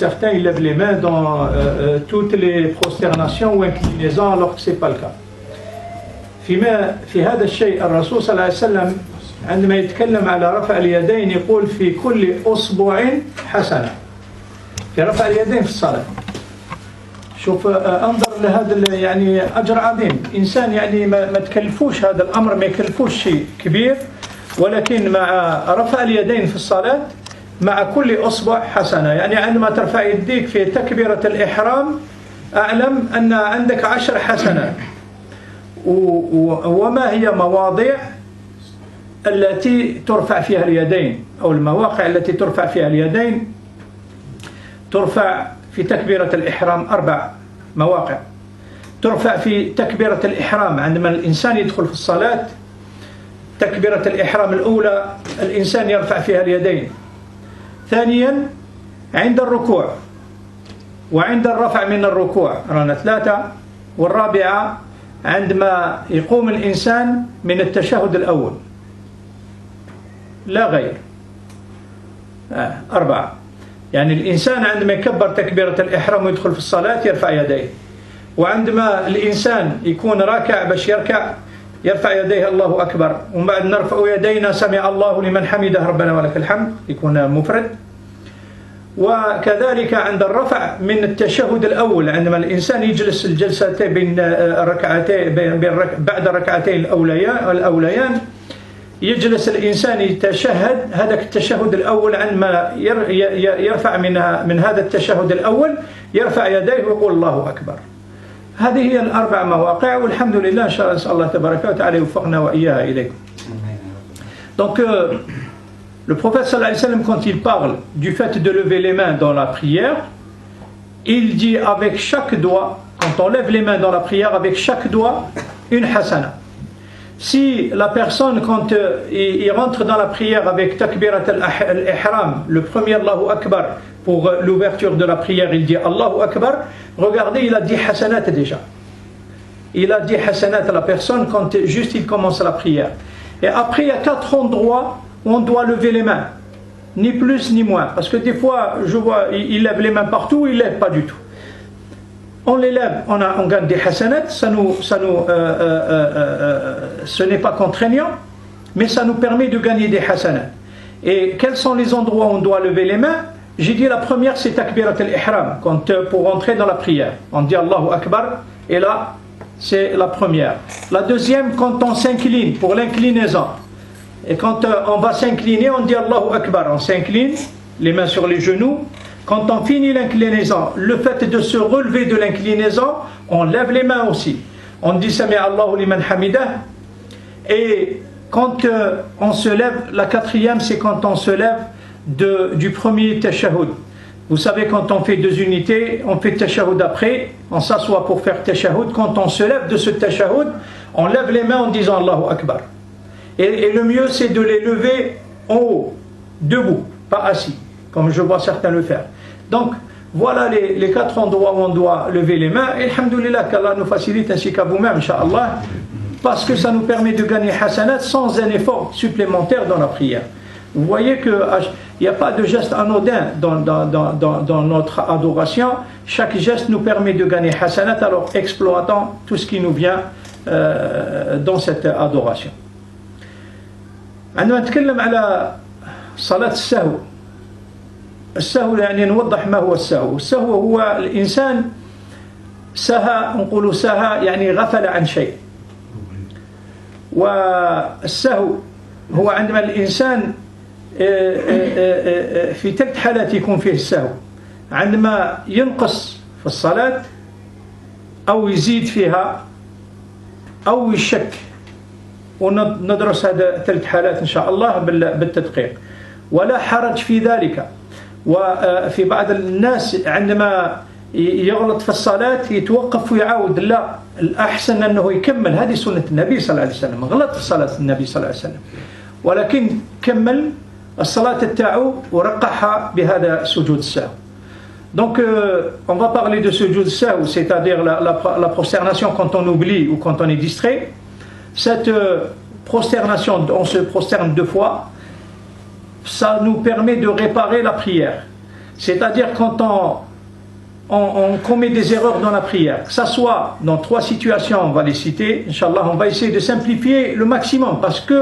certains ils lèvent les mains dans toutes les prosternations ou inclinaisons alors que ce n'est pas le cas. في هذا الشيء الرسول صلى الله عليه وسلم عندما يتكلم على رفع اليدين يقول في كل أصبع حسنة. في رفع اليدين في الصلاة. شوف انظر لهذا يعني أجر عظيم. إنسان يعني ما تكلفوش هذا الأمر، ما يكلفوش شيء كبير، ولكن مع رفع اليدين في الصلاة مع كل أصبع حسنة. يعني عندما ترفع يديك في تكبيرة الإحرام أعلم أن عندك 10 حسنات. وما هي مواضع التي ترفع فيها اليدين أو المواقع التي ترفع فيها اليدين؟ ترفع في تكبيرة الإحرام 4 مواقع. ترفع في تكبيرة الإحرام عندما الإنسان يدخل في الصلاة، تكبيرة الإحرام الأولى الإنسان يرفع فيها اليدين. ثانيا عند الركوع وعند الرفع من الركوع رانا 3. والرابعة عندما يقوم الإنسان من التشهد الأول لا غير. 4. يعني الإنسان عندما يكبر تكبيرة الإحرام ويدخل في الصلاة يرفع يديه، وعندما الإنسان يكون راكع باش يرفع يديه الله أكبر، ومن بعد نرفع يدينا سمع الله لمن حمده ربنا ولك الحمد يكون مفرد. وكذلك عند الرفع من التشهد الأول عندما الإنسان يجلس الجلستين بين ركعتين بعد الركعتين الأوليان يجلس الإنسان يتشهد هذا التشهد الأول. عندما يرفع من هذا التشهد الأول يرفع يديه ويقول الله أكبر. هذه هي 4 مواقع، والحمد لله إن شاء الله نسأل الله تبارك وتعالى يوفقنا وإياها إليكم. Donc le prophète sallallahu alayhi wa sallam, quand il parle du fait de lever les mains dans la prière, il dit avec chaque doigt, quand on lève les mains dans la prière, avec chaque doigt une hasana. Si la personne, quand il rentre dans la prière avec takbirat al-ihram, le premier Allahu Akbar, pour l'ouverture de la prière, il dit Allahu Akbar, regardez, il a 10 hasanat déjà. Il a 10 hasanat à la personne quand juste il commence la prière. Et après, il y a 4 endroits où on doit lever les mains, ni plus ni moins. Parce que des fois, je vois, il lève les mains partout, il ne lève pas du tout. On les lève, on gagne des hasanat, ce n'est pas contraignant, mais ça nous permet de gagner des hasanat. Et quels sont les endroits où on doit lever les mains? J'ai dit la première c'est takbirat al-ihram, pour entrer dans la prière. On dit Allahu Akbar, et là c'est la première. La deuxième quand on s'incline, pour l'inclinaison. Et quand on va s'incliner, on dit Allahu Akbar, on s'incline, les mains sur les genoux. Quand on finit l'inclinaison, le fait de se relever de l'inclinaison, on lève les mains aussi. On dit Sami Allahu liman hamidah. Et quand on se lève, la 4e, c'est quand on se lève du premier tashahhud. Vous savez, quand on fait 2 unités, on fait tashahhud après, on s'assoit pour faire tashahhud. Quand on se lève de ce tashahhud, on lève les mains en disant Allahu Akbar. Et le mieux, c'est de les lever en haut, debout, pas assis, comme je vois certains le faire. Donc, voilà les 4 endroits où on doit lever les mains. Et alhamdoulilah, qu'Allah nous facilite ainsi qu'à vous-même, Inch'Allah, parce que ça nous permet de gagner hasanat sans un effort supplémentaire dans la prière. Vous voyez qu'il n'y a pas de geste anodin dans notre adoration. Chaque geste nous permet de gagner hasanat, alors exploitons tout ce qui nous vient dans cette adoration. عندما نتكلم على صلاة السهو، السهو يعني نوضح ما هو السهو. السهو هو الإنسان سهى، نقول سهى يعني غفل عن شيء. والسهو هو عندما الإنسان في 3 حالات يكون فيه السهو: عندما ينقص في الصلاة، أو يزيد فيها، أو يشك. وندرس هذا 3 حالات إن شاء الله بالتدقيق، ولا حرج في ذلك. وفي بعض الناس عندما يغلط في الصلاة يتوقف ويعاود، لا، الأحسن أنه يكمل. هذه سنة النبي صلى الله عليه وسلم. غلط في صلاة النبي صلى الله عليه وسلم، ولكن كمل الصلاة تاعو ورقعها بهذا سجود السهو. Donc on va parler de sujoud sahw, c'est-à-dire la prosternation quand on oublie ou quand on est distrait. Cette prosternation, on se prosterne 2 fois, ça nous permet de réparer la prière. C'est-à-dire quand on commet des erreurs dans la prière, que ce soit dans 3 situations, on va les citer, Inch'Allah, on va essayer de simplifier le maximum parce que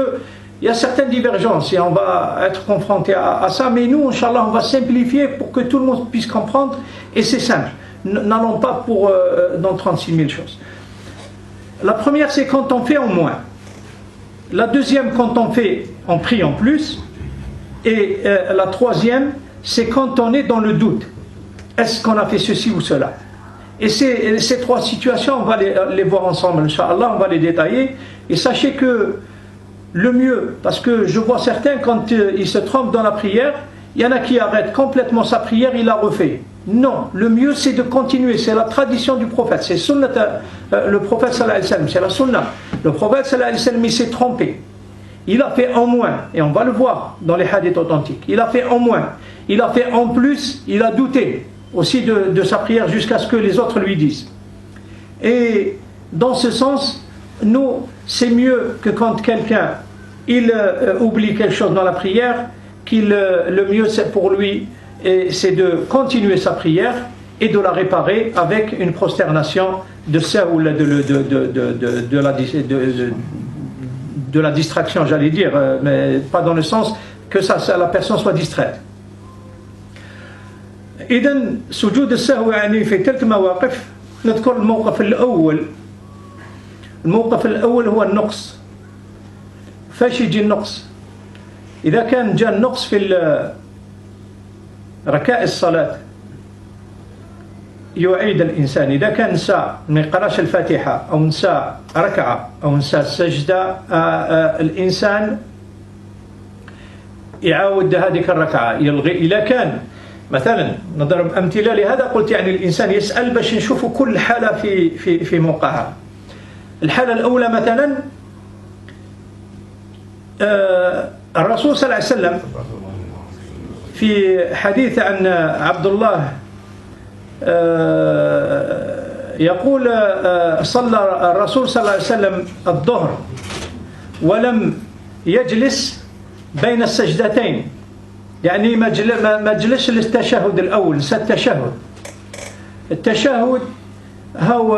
il y a certaines divergences et on va être confronté à ça, mais nous, Inch'Allah, on va simplifier pour que tout le monde puisse comprendre et c'est simple. N'allons pas dans 36 000 choses. La première, c'est quand on fait en moins. La deuxième, quand on prie en plus. Et la troisième, c'est quand on est dans le doute. Est-ce qu'on a fait ceci ou cela? Et ces 3 situations, on va les voir ensemble, Inch'Allah, on va les détailler. Et sachez que le mieux, parce que je vois certains, quand ils se trompent dans la prière, il y en a qui arrêtent complètement sa prière, il la refait. Non, le mieux c'est de continuer, c'est la tradition du prophète, c'est sunnat, le prophète sallallahu alayhi wa sallam, c'est la sunna. Le prophète sallallahu alayhi wa sallam, il s'est trompé. Il a fait en moins, et on va le voir dans les hadiths authentiques. Il a fait en moins, il a fait en plus, il a douté aussi de sa prière jusqu'à ce que les autres lui disent. Et dans ce sens, nous, c'est mieux que quand quelqu'un oublie quelque chose dans la prière, le mieux c'est pour lui, c'est de continuer sa prière et de la réparer avec une prosternation de la distraction, j'allais dire, mais pas dans le sens que la personne soit distraite. إذن سجود السهو يعني في تلك مواقف نذكر الموقف الأول. الموقف الأول هو النقص. فاش يجي النقص؟ إذا كان جاء النقص في ركائز الصلاة يعيد الإنسان. إذا كان نسى ما يقراش الفاتحة أو نسى ركعة أو نسى سجدة، الإنسان يعاود هذيك الركعة، يلغي. إذا كان مثلا نضرب أمثلة لهذا، قلت يعني الإنسان يسأل باش نشوفوا كل حالة في موقعها. الحالة الأولى مثلا الرسول صلى الله عليه وسلم في حديث عن عبد الله يقول صلى الرسول صلى الله عليه وسلم الظهر ولم يجلس بين السجدتين، يعني ما جلسش للتشهد الأول، التشهد هو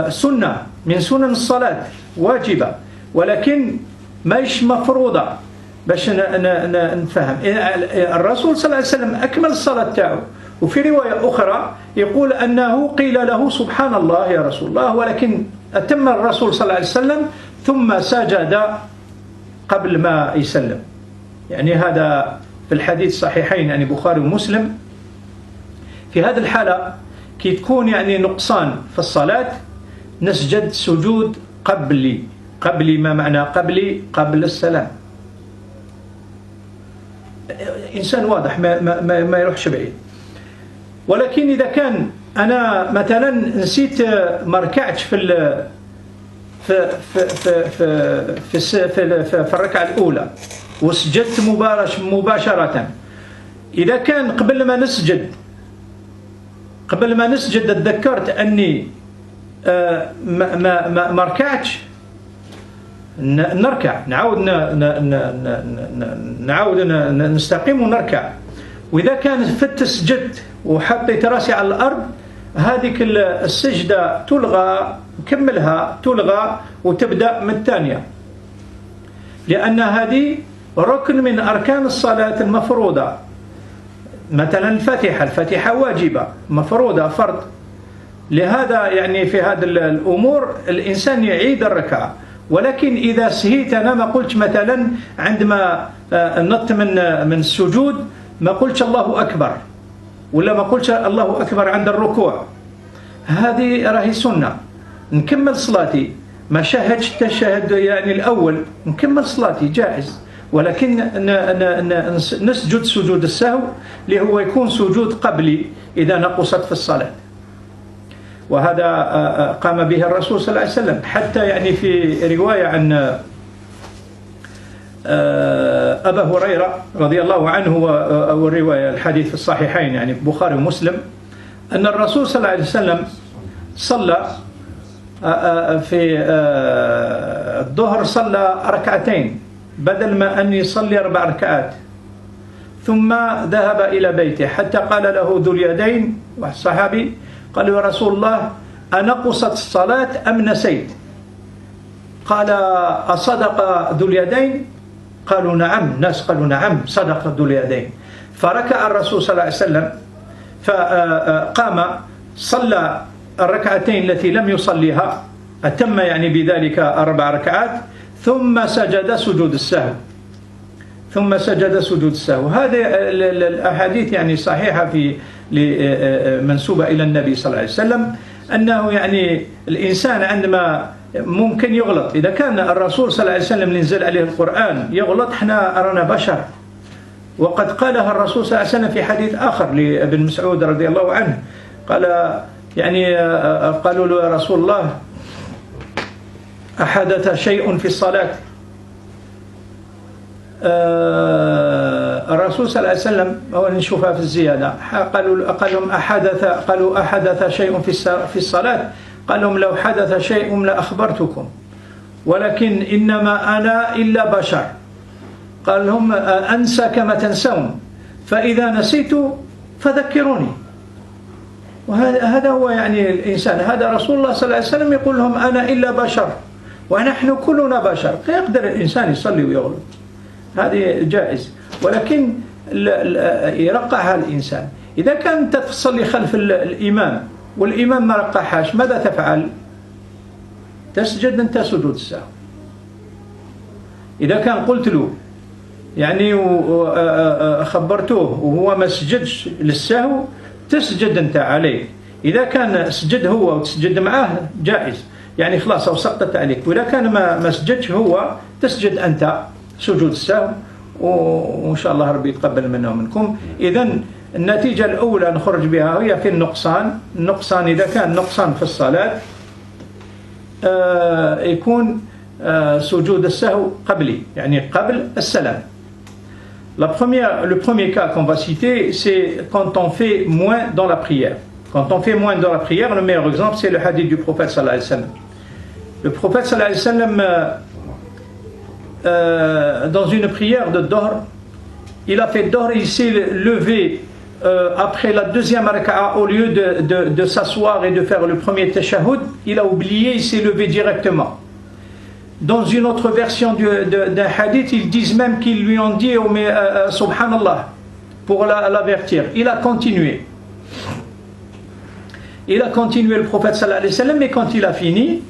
سنة من سنن الصلاة واجبة، ولكن ماهيش مفروضة. باش نفهم، الرسول صلى الله عليه وسلم أكمل الصلاة تاعو، وفي رواية أخرى يقول أنه قيل له سبحان الله يا رسول الله، ولكن أتم الرسول صلى الله عليه وسلم ثم سجد قبل ما يسلم. يعني هذا في الحديث الصحيحين، يعني بخاري ومسلم. في هذه الحالة كي تكون يعني نقصان في الصلاة نسجد سجود قبلي. ما معنى قبلي؟ قبل السلام. إنسان واضح ما يروحش بعيد. ولكن إذا كان أنا مثلا نسيت ما ركعتش في الركعة الأولى وسجدت مباشرة، إذا كان قبل ما نسجد تذكرت أني ما ركعتش، نركع، نعاود نستقيم ونركع. وإذا كان فت سجدت وحطيت راسي على الأرض، هذيك السجدة تلغى، نكملها تلغى وتبدأ من الثانية، لأن هذه ركن من أركان الصلاة المفروضة. مثلا الفاتحة واجبة مفروضة فرض. لهذا يعني في هذه الأمور الإنسان يعيد الركعة. ولكن إذا سهيت، أنا ما قلت مثلا عندما نط من السجود ما قلتش الله أكبر، ولا ما قلتش الله أكبر عند الركوع، هذه راهي سنة. نكمل صلاتي، ما شاهدش التشهد يعني الأول، نكمل صلاتي جائز. ولكن نسجد سجود السهو اللي هو يكون سجود قبلي إذا نقصت في الصلاة. وهذا قام به الرسول صلى الله عليه وسلم. حتى يعني في رواية عن أبا هريرة رضي الله عنه، أو الرواية الحديث في الصحيحين يعني بخاري ومسلم، أن الرسول صلى الله عليه وسلم صلى في الظهر صلى ركعتين بدل ما أن يصلي 4 ركعات. ثم ذهب إلى بيته حتى قال له ذو اليدين والصحابي قال يا رسول الله أنقصت الصلاة أم نسيت؟ قال أصدق ذو اليدين؟ قالوا نعم. الناس قالوا نعم صدق ذو اليدين. فركع الرسول صلى الله عليه وسلم فقام صلى الركعتين التي لم يصليها، أتم يعني بذلك 4 ركعات، ثم سجد سجود السهو. ثم سجد سجود السهو. هذه الأحاديث يعني صحيحة في منسوبة إلى النبي صلى الله عليه وسلم، أنه يعني الإنسان عندما ممكن يغلط، إذا كان الرسول صلى الله عليه وسلم اللي نزل عليه القرآن يغلط، احنا أرانا بشر. وقد قالها الرسول صلى الله عليه وسلم في حديث آخر لابن مسعود رضي الله عنه، قال يعني قالوا له يا رسول الله أحدث شيء في الصلاة؟ الرسول صلى الله عليه وسلم هو نشوفها في الزيادة، قالوا أحدث شيء في الصلاة؟ قال لهم لو حدث شيء لأخبرتكم ولكن إنما أنا إلا بشر. قال لهم أنسى كما تنسون، فإذا نسيت فذكروني. وهذا هو يعني الإنسان، هذا رسول الله صلى الله عليه وسلم يقول لهم أنا إلا بشر ونحن كلنا بشر. يقدر الإنسان يصلي ويغلط، هذه جائز، ولكن يرقعها الإنسان. إذا كنت تصلي خلف الإمام والإمام ما رقعهاش، ماذا تفعل؟ تسجد أنت سجود السهو. إذا كان قلت له يعني خبرتوه وهو ما سجدش للسهو، تسجد أنت عليه. إذا كان سجد هو وتسجد معاه جائز، يعني خلاص أو سقطت عليك. وإذا كان ما سجدش هو، تسجد أنت سجود السهو، وإن شاء الله ربي يتقبل منا ومنكم. إذن النتيجة الأولى نخرج بها هي في النقصان إذا كان نقصان في الصلاة يكون سجود السهو قبلي، يعني قبل السلام. Le premier cas qu'on va citer, c'est quand on fait moins dans la prière. Quand on fait moins dans la prière, le meilleur exemple, c'est le hadith du prophète sallallahu alayhi wa sallam. Le prophète sallallahu alayhi wa sallam, dans une prière de Dohr, il a fait Dohr, il s'est levé après la deuxième raka'a, au lieu de s'asseoir et de faire le premier tashahhud, il a oublié, il s'est levé directement. Dans une autre version d'un hadith, ils disent même qu'ils lui ont dit Subhanallah pour l'avertir. Il a continué. Il a continué le prophète sallallahu alayhi wa sallam, mais quand il a fini,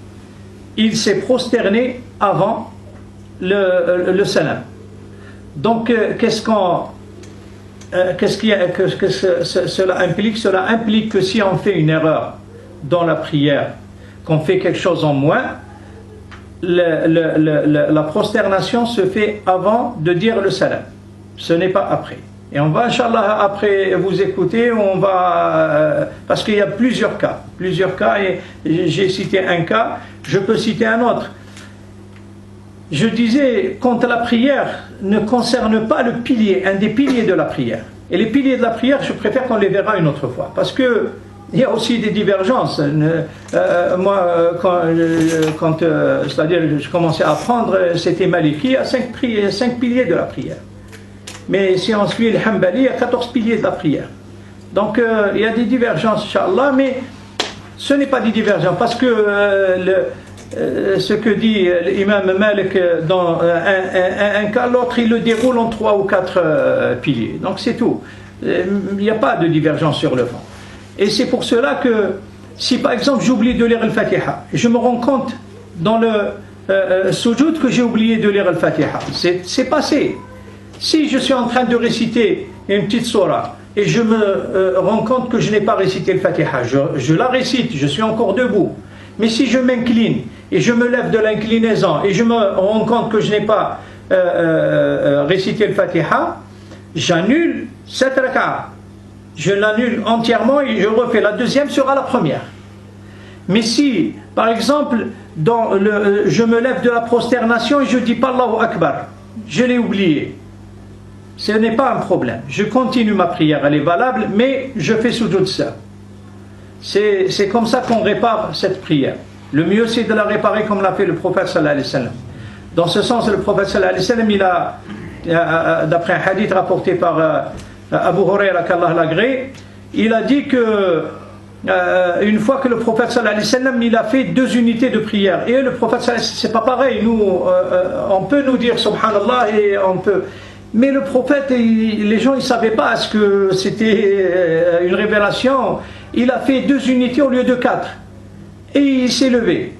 il s'est prosterné avant le salam. Donc, qu'est-ce que cela implique? Cela implique que si on fait une erreur dans la prière, qu'on fait quelque chose en moins, la prosternation se fait avant de dire le salam. Ce n'est pas après. Et on va, Inch'Allah, après vous écouter, on va, parce qu'il y a plusieurs cas, et j'ai cité un cas, je peux citer un autre. Je disais, quand la prière ne concerne pas le pilier, un des piliers de la prière. Et les piliers de la prière, je préfère qu'on les verra une autre fois. Parce que il y a aussi des divergences. Moi, c'est-à-dire, je commençais à apprendre, c'était Maliki, il y a 5 piliers de la prière. Mais si on suit le Hanbali, il y a 14 piliers de la prière. Donc, il y a des divergences, Inch'Allah, mais ce n'est pas des divergences, parce que ce que dit l'imam Malik dans un cas, l'autre il le déroule en 3 ou 4 piliers. Donc c'est tout. Il n'y a pas de divergence sur le fond. Et c'est pour cela que si par exemple j'oublie de lire le Fatiha, je me rends compte dans le sujoud que j'ai oublié de lire le Fatiha. C'est passé. Si je suis en train de réciter une petite surah et je me rends compte que je n'ai pas récité le Fatiha, je la récite, je suis encore debout. Mais si je m'incline et je me lève de l'inclinaison et je me rends compte que je n'ai pas récité le Fatiha, j'annule cette raka'a. Je l'annule entièrement et je refais. La deuxième sera la première. Mais si, par exemple, je me lève de la prosternation et je ne dis pas Allahu Akbar, je l'ai oublié, ce n'est pas un problème. Je continue ma prière, elle est valable, mais je fais sujoud sahw. C'est comme ça qu'on répare cette prière. Le mieux c'est de la réparer comme l'a fait le prophète sallallahu alayhi wa sallam. Dans ce sens, le prophète sallallahu alayhi wa sallam, d'après un hadith rapporté par Abu Huraira, qu'Allah l'agrée, il a dit que une fois que le prophète sallallahu alayhi wa sallam, il a fait 2 unités de prière, et le prophète sallallahu alayhi wa sallam, c'est pas pareil, nous on peut nous dire subhanallah, et on peut, mais le prophète, les gens ils savaient pas, est-ce que c'était une révélation? Il a fait 2 unités au lieu de 4, et il s'est levé.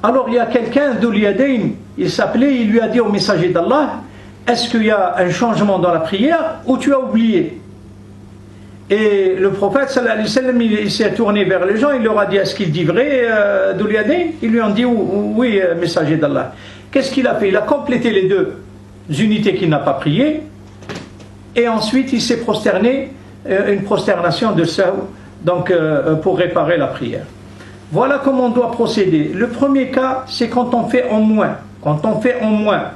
Alors il y a quelqu'un d'Ul Yadayn, il s'appelait, il lui a dit au messager d'Allah, est-ce qu'il y a un changement dans la prière ou tu as oublié? Et le prophète sallallahu alayhi wa sallam, il s'est tourné vers les gens, il leur a dit, est-ce qu'il dit vrai d'Ul Yadayn? Ils lui ont dit oui, messager d'Allah. Qu'est-ce qu'il a fait? Il a complété les 2 unités qu'il n'a pas priées, et ensuite il s'est prosterné, une prosternation de sahou, donc pour réparer la prière. Voilà comment on doit procéder. Le premier cas, c'est quand on fait en moins. Quand on fait en moins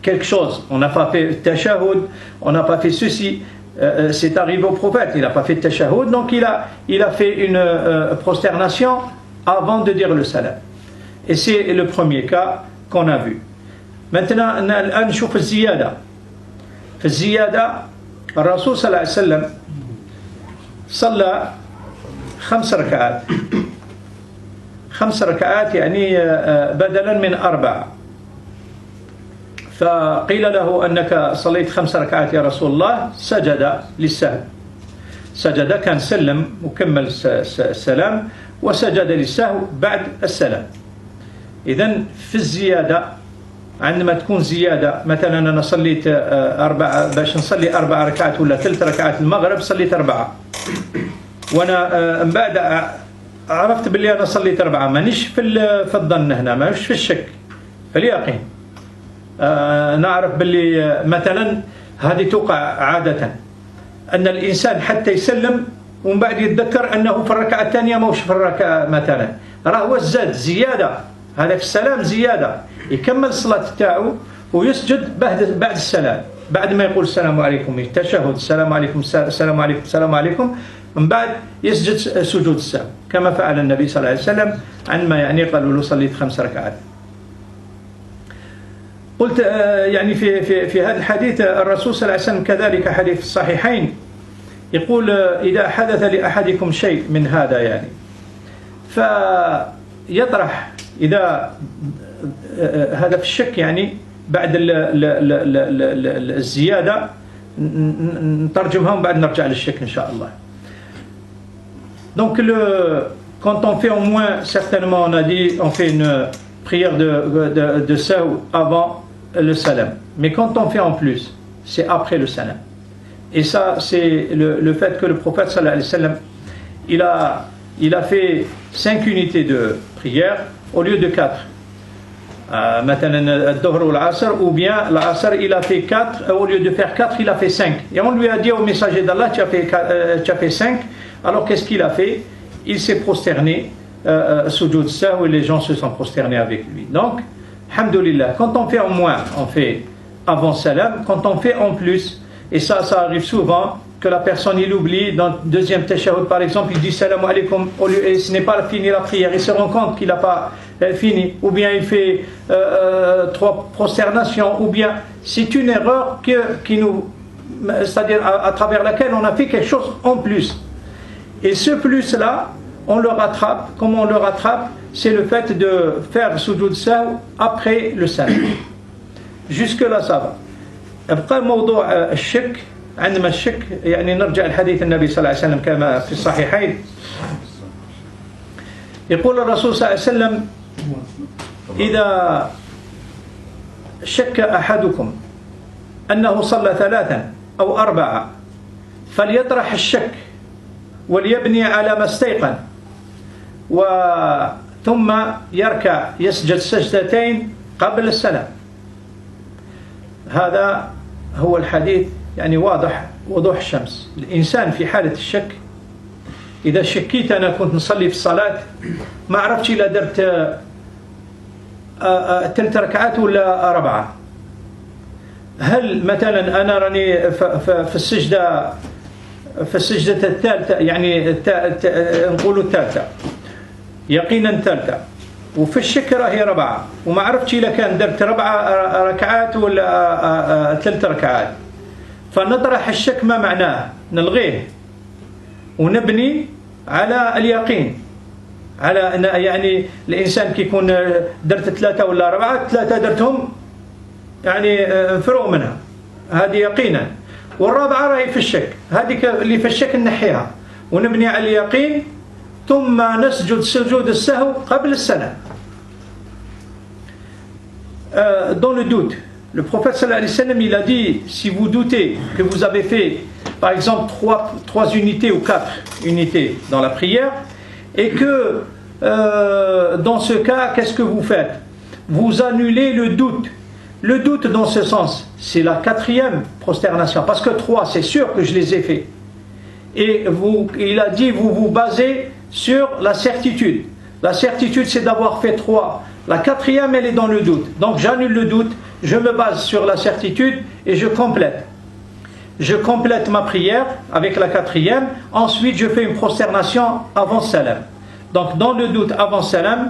quelque chose, on n'a pas fait tashahhud, on n'a pas fait ceci, c'est arrivé au prophète, il n'a pas fait tashahhud, donc il a fait une prosternation avant de dire le salam. Et c'est le premier cas qu'on a vu. Maintenant, on نشوف الزيادة. في الزيادة الرسول صلى الله عليه وسلم صلى 5 ركعات. 5 ركعات يعني بدلا من 4. فقيل له أنك صليت 5 ركعات يا رسول الله، سجد للسهو. سجد، كان سلم وكمل السلام وسجد للسهو بعد السلام. إذن في الزيادة عندما تكون زيادة، مثلا أنا صليت 4 باش نصلي 4 ركعات ولا 3 ركعات المغرب، صليت 4، وأنا من بعد عرفت باللي أنا صليت 4، مانيش في الظن هنا، مانيش في الشك، في اليقين. نعرف باللي مثلا هذه توقع عادة أن الإنسان حتى يسلم ومن بعد يتذكر أنه في الركعة الثانية موش في الركعة مثلا، راهو الزاد زيادة، هذا في السلام زيادة، يكمل الصلاة تاعو ويسجد بعد السلام، بعد ما يقول السلام عليكم، التشهد السلام عليكم السلام عليكم السلام عليكم، من بعد يسجد سجود السهو كما فعل النبي صلى الله عليه وسلم عندما يعني قالوا له صليت 5 ركعات. قلت يعني في هذا الحديث الرسول صلى الله عليه وسلم كذلك حديث الصحيحين يقول إذا حدث لأحدكم شيء من هذا يعني فيطرح، إذا هذا في الشك يعني بعد الزيادة نترجمها وبعد نرجع للشك إن شاء الله. Donc quand on fait au moins, certainement on a dit, on fait une prière de sahou avant le salam. Mais quand on fait en plus, c'est après le salam. Et ça, c'est le fait que le prophète sallallahu alayhi wa sallam, il a fait 5 unités de prière au lieu de 4. Maintenant, al-Dhuhr ou l'Asr, ou bien l'Asr, il a fait 4, au lieu de faire 4, il a fait 5. Et on lui a dit au messager d'Allah, tu as fait 5. Alors qu'est-ce qu'il a fait? Il s'est prosterné, sujoud sahou, et les gens se sont prosternés avec lui. Donc, alhamdoulilah, quand on fait en moins, on fait avant salam, quand on fait en plus, et ça arrive souvent, que la personne il oublie, dans le deuxième tashahhud par exemple, il dit salam alaikum, et ce n'est pas fini la prière, il se rend compte qu'il n'a pas fini, ou bien il fait 3 prosternations, ou bien c'est une erreur qui nous, c'est-à-dire à travers laquelle on a fait quelque chose en plus. Et ce plus-là, on le rattrape. Comment on le rattrape? C'est le fait de faire sujoud sahou après le salam. Jusque-là, ça va. يبقى موضوع الشك. عندما الشك يعني نرجع لحديث النبي صلى الله عليه وسلم كما في الصحيحين. يقول الرسول صلى الله عليه وسلم: إذا شك أحدكم أنه صلى 3 أو 4 فليطرح الشك وليبني على ما استيقن، ثم يركع يسجد سجدتين قبل السلام. هذا هو الحديث، يعني واضح وضوح الشمس. الإنسان في حالة الشك، إذا شكيت أنا كنت نصلي في الصلاة ما عرفتش إلا درت 3 ركعات ولا 4، هل مثلا أنا راني في السجدة الثالثة، يعني نقولوا الثالثة، يقينا الثالثة، وفي الشك راهي 4 وما عرفتش إذا كان درت 4 ركعات ولا 3 ركعات، فنطرح الشك ما معناه، نلغيه ونبني على اليقين، على أن يعني الإنسان كي يكون درت 3 ولا 4، 3 درتهم يعني انفرغ منها، هذه يقينا، والرابعة راهي في الشك، هذه اللي في الشك نحيها ونبني على اليقين، ثم نسجد سجود السهو قبل السلام. Dans le doute, le prophète sallallahu alayhi wa sallam, il a dit, si vous doutez que vous avez fait par exemple 3 unités ou 4 unités dans la prière, et que dans ce cas, qu'est-ce que vous faites? Vous annulez le doute. Le doute dans ce sens, c'est la 4e prosternation, parce que 3, c'est sûr que je les ai fait. Et il a dit, vous vous basez sur la certitude. La certitude, c'est d'avoir fait 3. La 4e, elle est dans le doute. Donc j'annule le doute, je me base sur la certitude et je complète. Je complète ma prière avec la 4e. Ensuite, je fais une prosternation avant salam. Donc dans le doute avant salam,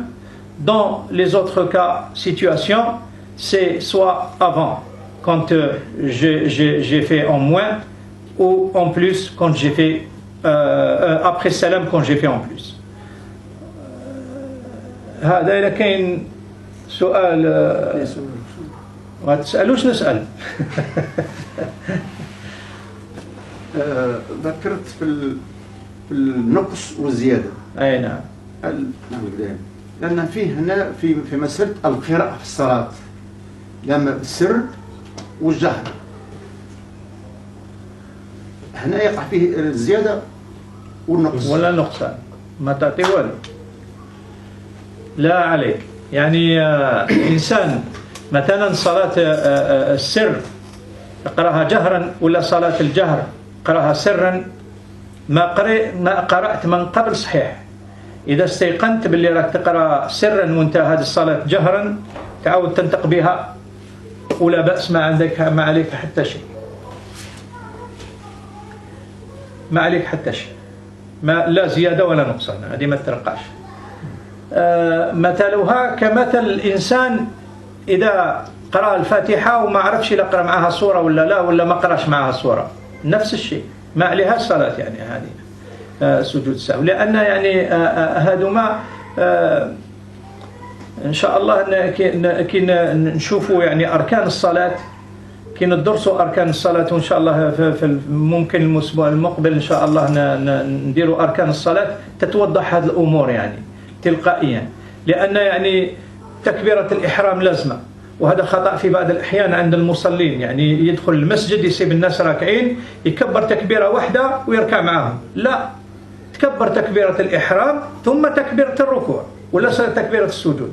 dans les autres cas, situations, c'est soit avant, quand j'ai fait en moins, ou en plus, quand j'ai fait après salam, quand j'ai fait en plus. هذا إذا كاين سؤال ما تسألوش نسأل. ذكرت في النقص والزيادة. أي نعم. لأن فيه هنا في مسألة القراءة في الصلاة، لما السر والجهر هنا يقع فيه الزيادة والنقص ولا نقصان، ما تعطي والو. لا عليك، يعني إنسان مثلا صلاة السر يقرأها جهرا، ولا صلاة الجهر قرأها سرا، ما قرأت من قبل صحيح. إذا استيقنت باللي راك تقرأ سرا وانت هذه الصلاة جهرا، تعود تنطق بها ولا بأس، ما عليك حتى شيء، ما عليك حتى شيء، لا زيادة ولا نقصان، هذه ما ترقاش. مثلها كمثل الإنسان إذا قرأ الفاتحة وما عرفش إذا قرأ معها صورة ولا لا، ولا ما قرأش معها صورة، نفس الشيء، ما عليها الصلاة. يعني هذه سجود السهو، لأن يعني هذوما إن شاء الله كي نشوفوا يعني أركان الصلاة، كي ندرسوا أركان الصلاة، وإن شاء الله في ممكن الأسبوع المقبل إن شاء الله نديروا أركان الصلاة، تتوضح هذه الأمور يعني تلقائيا. لأن يعني تكبيرة الإحرام لازمة، وهذا خطأ في بعض الأحيان عند المصلين، يعني يدخل المسجد يسيب الناس راكعين يكبر تكبيرة واحدة ويركع معهم، لا، تكبر تكبيرة الإحرام ثم تكبيرة الركوع ولا تكبيرة السجود.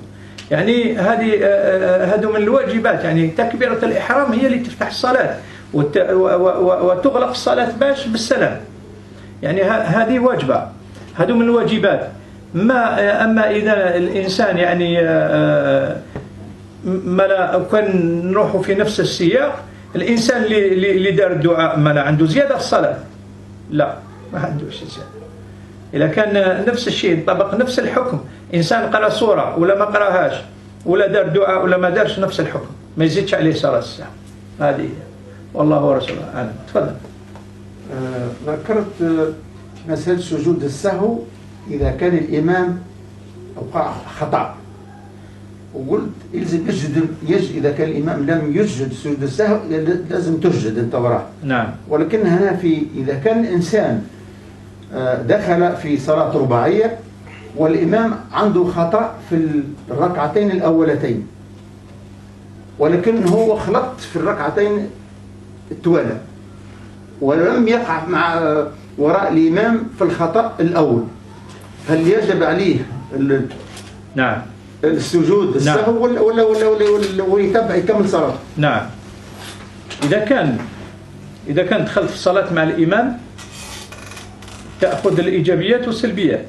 يعني هذا من الواجبات، يعني تكبيرة الإحرام هي اللي تفتح الصلاة وتغلق الصلاة باش بالسلام، يعني هذه واجبة، هذا من الواجبات. أما إذا الإنسان يعني ما كان نروحوا في نفس السياق، الإنسان اللي دار الدعاء ما عنده زيادة في الصلاة، لا، ما عندوش زيادة. إذا كان نفس الشيء طبق نفس الحكم، إنسان قرأ سورة ولا ما قرأهاش، ولا دار دعاء ولا ما دارش، نفس الحكم، ما يزيدش عليه صلاة السهو. هذه والله ورسوله أعلم. تفضل. ذكرت مسألة سجود السهو إذا كان الإمام أوقع خطأ، وقلت يلزم إذا كان الإمام لم يسجد سجود السهو لازم تسجد أنت وراه. نعم. ولكن هنا إذا كان الإنسان دخل في صلاة رباعية والإمام عنده خطأ في الركعتين الأولتين، ولكن هو خلط في الركعتين التوالى ولم يقع مع وراء الإمام في الخطأ الأول، هل يجب عليه نعم السجود السهو ولا ويتبع يكمل صلاته؟ نعم. إذا كان دخلت في الصلاة مع الإمام تأخذ الإيجابيات والسلبيات،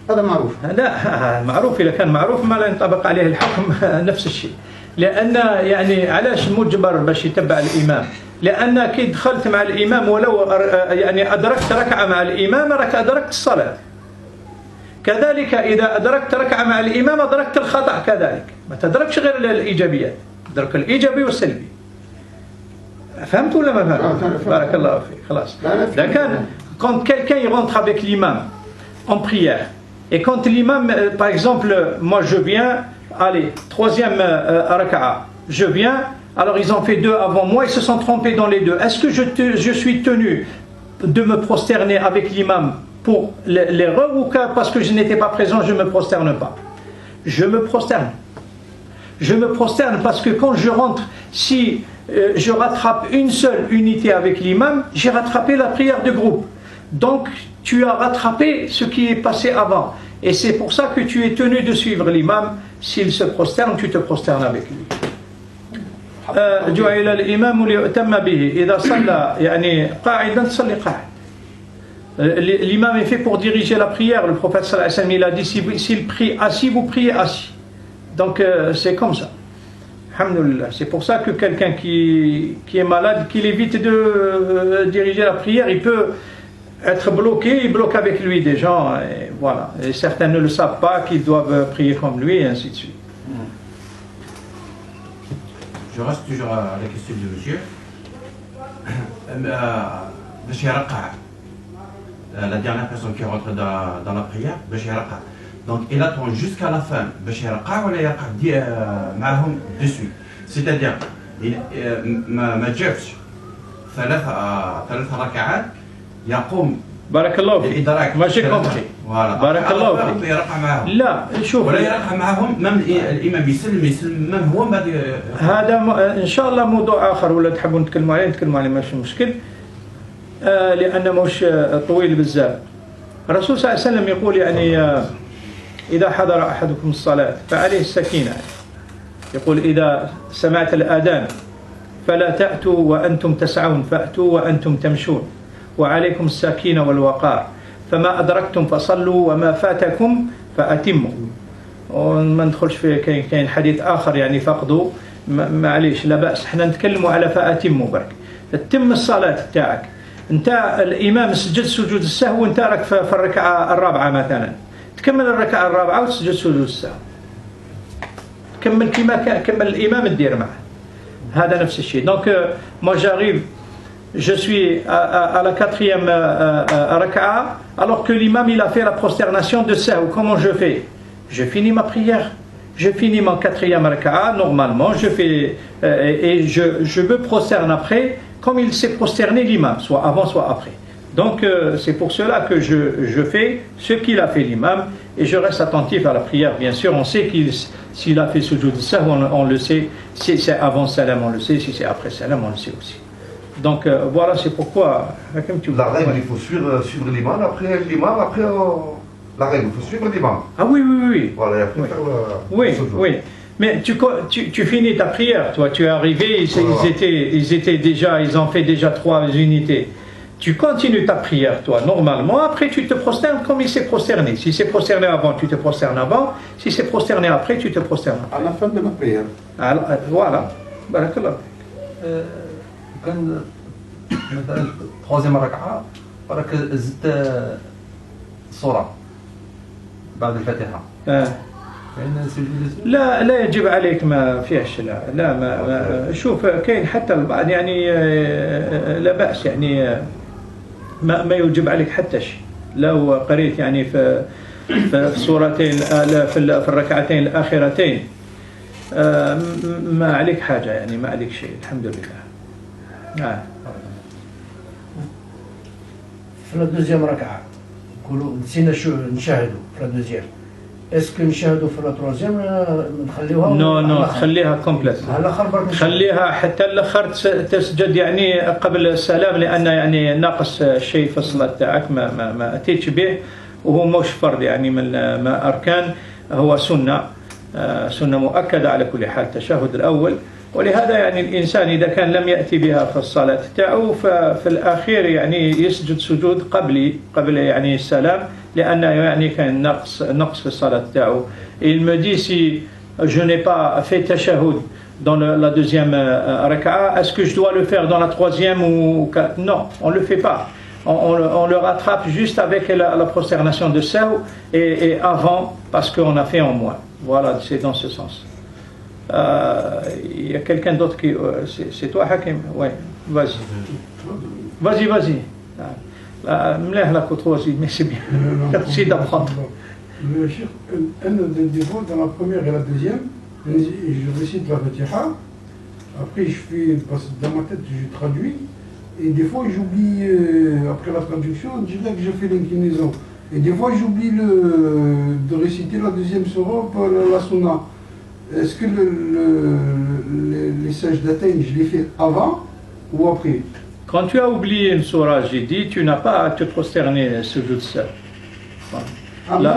هذا معروف. هذا معروف. إذا كان معروف ما لا ينطبق عليه الحكم نفس الشيء، لأن يعني علاش مجبر باش يتبع الإمام؟ لأن كي دخلت مع الإمام ولو يعني أدركت ركعة مع الإمام راك أدركت الصلاة. كذلك إذا أدركت ركعة مع الإمام أدركت الخطأ كذلك، ما تدركش غير الإيجابيات، تدرك الإيجابي والسلبي. فهمت ولا ما فهمت؟ بارك الله فيك. خلاص. Quand quelqu'un il rentre avec l'imam en prière, et quand l'imam, par exemple, moi je viens, allez, troisième raka'a, je viens, alors ils ont fait deux avant moi, ils se sont trompés dans les deux. Est-ce que je suis tenu de me prosterner avec l'imam pour l'erreur, ou parce que je n'étais pas présent, je ne me prosterne pas? Je me prosterne. Je me prosterne parce que quand je rentre, si je rattrape une seule unité avec l'imam, j'ai rattrapé la prière de groupe. Donc tu as rattrapé ce qui est passé avant. Et c'est pour ça que tu es tenu de suivre l'imam. S'il se prosterne, tu te prosternes avec lui. جعل الإمام ليؤتم به إذا صلى يعني قاعدا صلي قاعد. L'imam est fait pour diriger la prière. Le prophète sallallahu alayhi wa sallam, il a dit s'il prie assis, vous priez assis. Donc c'est comme ça. Alhamdulillah. C'est pour ça que quelqu'un qui est malade, qu'il évite de diriger la prière, il peut être bloqué, il bloque avec lui des gens, et voilà. Et certains ne le savent pas qu'ils doivent prier comme lui, et ainsi de suite. Je reste toujours à la question de monsieur. La dernière personne qui rentre dans la prière, donc il attend jusqu'à la fin, de suite. C'est-à-dire, ما جابش ثلاث ركعات يقوم بارك الله فيك. ما j'ai compris. بارك الله فيك. يرقع معهم. لا شوف. ولا يرقع معهم الإمام يسلم هو بعد. هذا إن شاء الله موضوع آخر، ولا تحبون نتكلموا عليه ماشي مشكل. لأنه مش طويل بزاف. الرسول صلى الله عليه وسلم يقول يعني إذا حضر أحدكم الصلاة فعليه السكينة. يقول إذا سمعت الآذان فلا تأتوا وأنتم تسعون، فأتوا وأنتم تمشون، وعليكم السكينة والوقار، فما أدركتم فصلوا وما فاتكم فأتموا. وما ندخلش في كاين حديث آخر يعني فقدوا، معليش لا بأس، احنا نتكلموا على فأتموا برك. تتم الصلاة تاعك انت، الإمام سجد سجود السهو وانت راك في الركعة الرابعة مثلا، تكمل الركعة الرابعة وتسجد سجود السهو، كمل كما كمل الإمام الدير معه. هذا نفس الشيء. Donc moi j'arrive, je suis à la quatrième raka'a, alors que l'imam il a fait la prosternation de sahou. Comment je fais? Je finis ma prière, je finis mon quatrième raka'a normalement, je fais et je me prosterne après comme il s'est prosterné l'imam, soit avant soit après. Donc c'est pour cela que je fais ce qu'il a fait l'imam, et je reste attentif à la prière. Bien sûr, on sait s'il a fait sujoud sahou, on le sait. Si c'est avant salam, on le sait. Si c'est après salam, on le sait aussi. Donc voilà, c'est pourquoi. La règle, il faut suivre l'imam, après l'imam, après la règle, il faut suivre l'imam. Ah oui, oui, oui. Voilà, et après oui. faire oui, oui. Mais tu finis ta prière, toi, tu es arrivé, ils étaient déjà, ils ont fait déjà 3 unités. Tu continues ta prière, toi, normalement. Après, tu te prosternes comme il s'est prosterné. Si c'est prosterné avant, tu te prosternes avant. Si c'est prosterné après, tu te prosternes après. À la fin de ma prière. Alors, voilà. Barakallah. كان مثلا troisième ركعة راك زدت صورة بعد الفاتحة. لا يجب عليك، ما فيهش. لا ما شوف كاين حتى البعض يعني لا بأس يعني ما يوجب عليك حتى شيء. لو قريت يعني في سورتين في الركعتين الأخيرتين ما عليك حاجة يعني، ما عليك شيء الحمد لله. في الدوزيام ركعة نقولوا نسينا نشاهدوا في الدوزيام، اسكو نشاهدوا في التروزيام نخليوها؟ نو خليها كومبليت، خليها حتى الاخر تسجد يعني قبل السلام، لان يعني ناقص شيء في الصلاه تاعك ما اتيتش به، وهو مش فرض يعني من ما اركان، هو سنه مؤكده على كل حال التشهد الاول. ولهذا يعني الإنسان إذا كان لم يأتي بها في الصلاة تاعو، ففي الأخير يعني يسجد سجود قبل يعني السلام، لأن يعني كان نقص في الصلاة تاعو. Il me dit si je n'ai pas fait tashahhud dans la deuxième raka'a, est-ce que je dois le faire dans la troisième ou non, on ne le fait pas. on le rattrape juste avec la prosternation de Sahu et avant, parce qu'on a fait en moins. Voilà, c'est dans ce sens. Il y a quelqu'un d'autre qui... c'est toi, Hakim? Oui, vas-y. Vas-y. La courtoisie, mais c'est bien. Merci d'apprendre. Le Cheikh, des fois, dans la première et la deuxième, je récite la Fatiha, après je fais, parce que dans ma tête je traduis, et des fois j'oublie, après la traduction, je dirais que je fais l'inclinaison. Et des fois j'oublie de réciter la deuxième surah par la sunna. Est-ce que les sajdatayn, je les fais avant ou après? Quand tu as oublié une surah, j'ai dit, tu n'as pas à te prosterner sujoud sahw.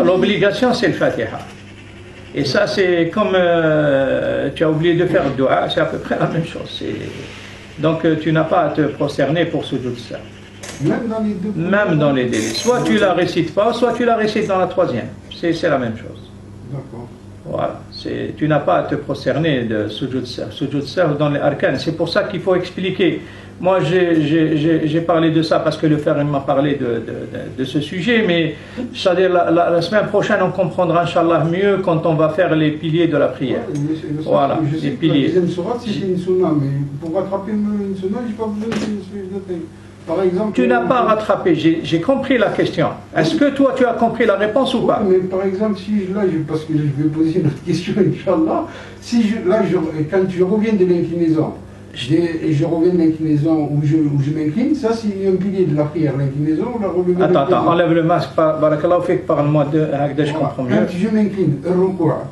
L'obligation, c'est le Fatiha. Et ça, c'est comme tu as oublié de faire le dua, c'est à peu près la même chose. Donc, tu n'as pas à te prosterner pour sujoud sahw. Même dans les délais. Soit tu la récites pas, soit tu la récites dans la troisième. C'est la même chose. D'accord. Voilà. Tu n'as pas à te prosterner de sujoud sahw. Sujoud sahw dans les arkan. C'est pour ça qu'il faut expliquer. Moi, j'ai parlé de ça parce que le frère m'a parlé de ce sujet, mais c'est-à-dire la semaine prochaine, on comprendra, Inch'Allah, mieux quand on va faire les piliers de la prière. Voilà, les piliers. La deuxième sourate, c'est une sunna, mais pour rattraper une sunna, je n'ai pas besoin de... Par exemple... Tu n'as pas rattrapé, j'ai compris la question. Est-ce que toi, tu as compris la réponse ou pas? Mais par exemple, si là, parce que je vais poser une autre question, Inch'Allah, quand je reviens de l'inclinaison, et je reviens de l'inclinaison où je m'incline, ça c'est un pilier de la prière, l'inclinaison ou la relevé. Attends, enlève le masque, Barakallahu fik, parle-moi de je comprends mieux. Quand je m'incline,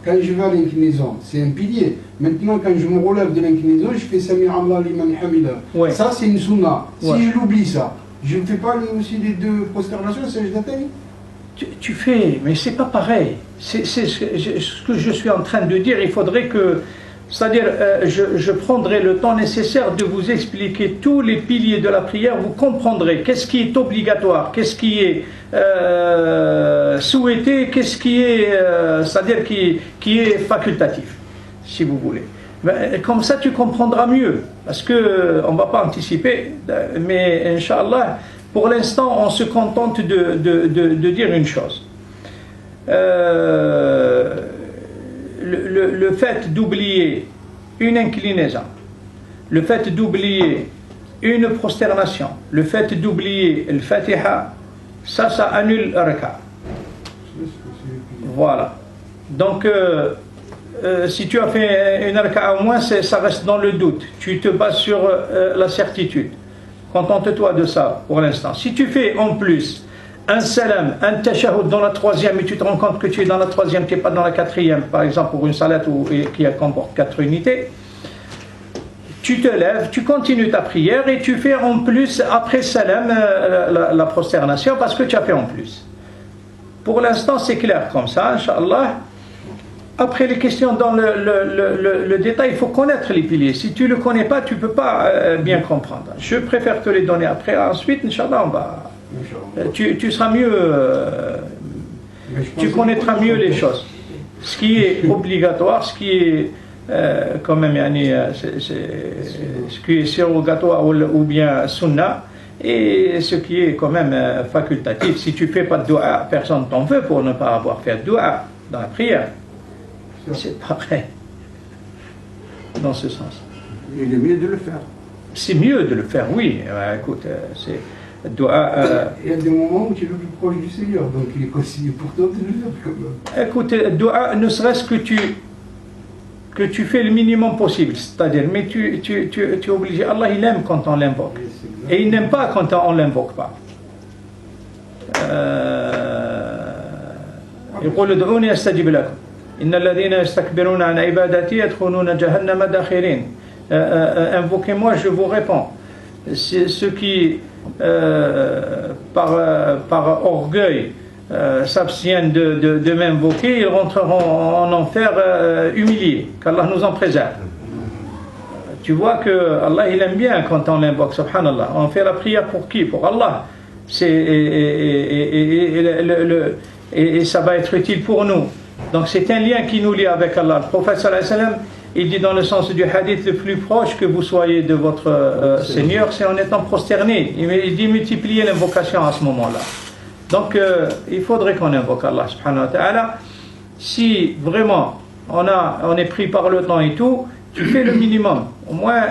quand je vais à l'inclinaison, c'est un pilier. Maintenant, quand je me relève de l'inclinaison, je fais Sami Allah liman hamida. Ouais. Ça c'est une sunna. Si Ouais. je l'oublie ça, je ne fais pas aussi les deux prosternations, sajdatayni? Tu fais, mais c'est pas pareil. C'est ce que je suis en train de dire. Il faudrait que... C'est-à-dire, je prendrai le temps nécessaire de vous expliquer tous les piliers de la prière. Vous comprendrez qu'est-ce qui est obligatoire, qu'est-ce qui est souhaité, qu'est-ce qui est, c'est-à-dire qui est facultatif, si vous voulez. Ben, comme ça, tu comprendras mieux. Parce que on ne va pas anticiper, mais Inch'Allah, pour l'instant, on se contente de dire une chose. Le fait d'oublier une inclinaison, le fait d'oublier une prosternation, le fait d'oublier le Fatiha, ça annule le raka. Voilà. Donc, si tu as fait une raka au moins, ça reste dans le doute. Tu te bases sur la certitude. Contente-toi de ça pour l'instant. Si tu fais en plus un salam, un tashahhud dans la troisième et tu te rends compte que tu es dans la troisième, tu n'es pas dans la quatrième, par exemple pour une salat qui comporte 4 unités, tu te lèves, tu continues ta prière et tu fais en plus après salam la prosternation parce que tu as fait en plus. Pour l'instant c'est clair comme ça, Inch'Allah. Après les questions dans le détail, il faut connaître les piliers. Si tu ne le connais pas, tu ne peux pas bien comprendre. Je préfère te les donner après. Ensuite, Inch'Allah, on va... Tu seras mieux, tu connaîtras mieux les choses. Ce qui est obligatoire, ce qui est quand même, ce qui est surrogatoire ou bien sunna, et ce qui est quand même facultatif. Si tu ne fais pas de dua, personne t'en veut pour ne pas avoir fait de dua dans la prière. C'est pas vrai. Dans ce sens. Il est mieux de le faire. C'est mieux de le faire, oui. Écoute, c'est... Il y a des moments où tu es le plus proche du Seigneur, donc il est conseillé pour toi de le faire quand même. Écoute, dua, ne serait-ce que tu fais le minimum possible, c'est-à-dire, mais tu es obligé. Allah, il aime quand on l'invoque. Et il n'aime pas quand on ne l'invoque pas. يقول ادعوني استجب لكم ان الذين يستكبرون عن عبادتي يدخلون جهنم داخرين. Invoquez-moi, je vous réponds. Ceux qui par orgueil s'abstiennent de m'invoquer, ils rentreront en enfer humiliés, qu'Allah nous en préserve. Tu vois que Allah il aime bien quand on l'invoque, subhanallah. On fait la prière pour qui? Pour Allah. Et ça va être utile pour nous. Donc c'est un lien qui nous lie avec Allah. Le prophète sallallahu alayhi wa sallam, Il dit dans le sens du hadith, le plus proche que vous soyez de votre Seigneur, c'est en étant prosterné. Il dit multiplier l'invocation à ce moment-là. Donc il faudrait qu'on invoque Allah subhanahu wa ta'ala. Si vraiment on est pris par le temps et tout, tu fais le minimum. Au moins,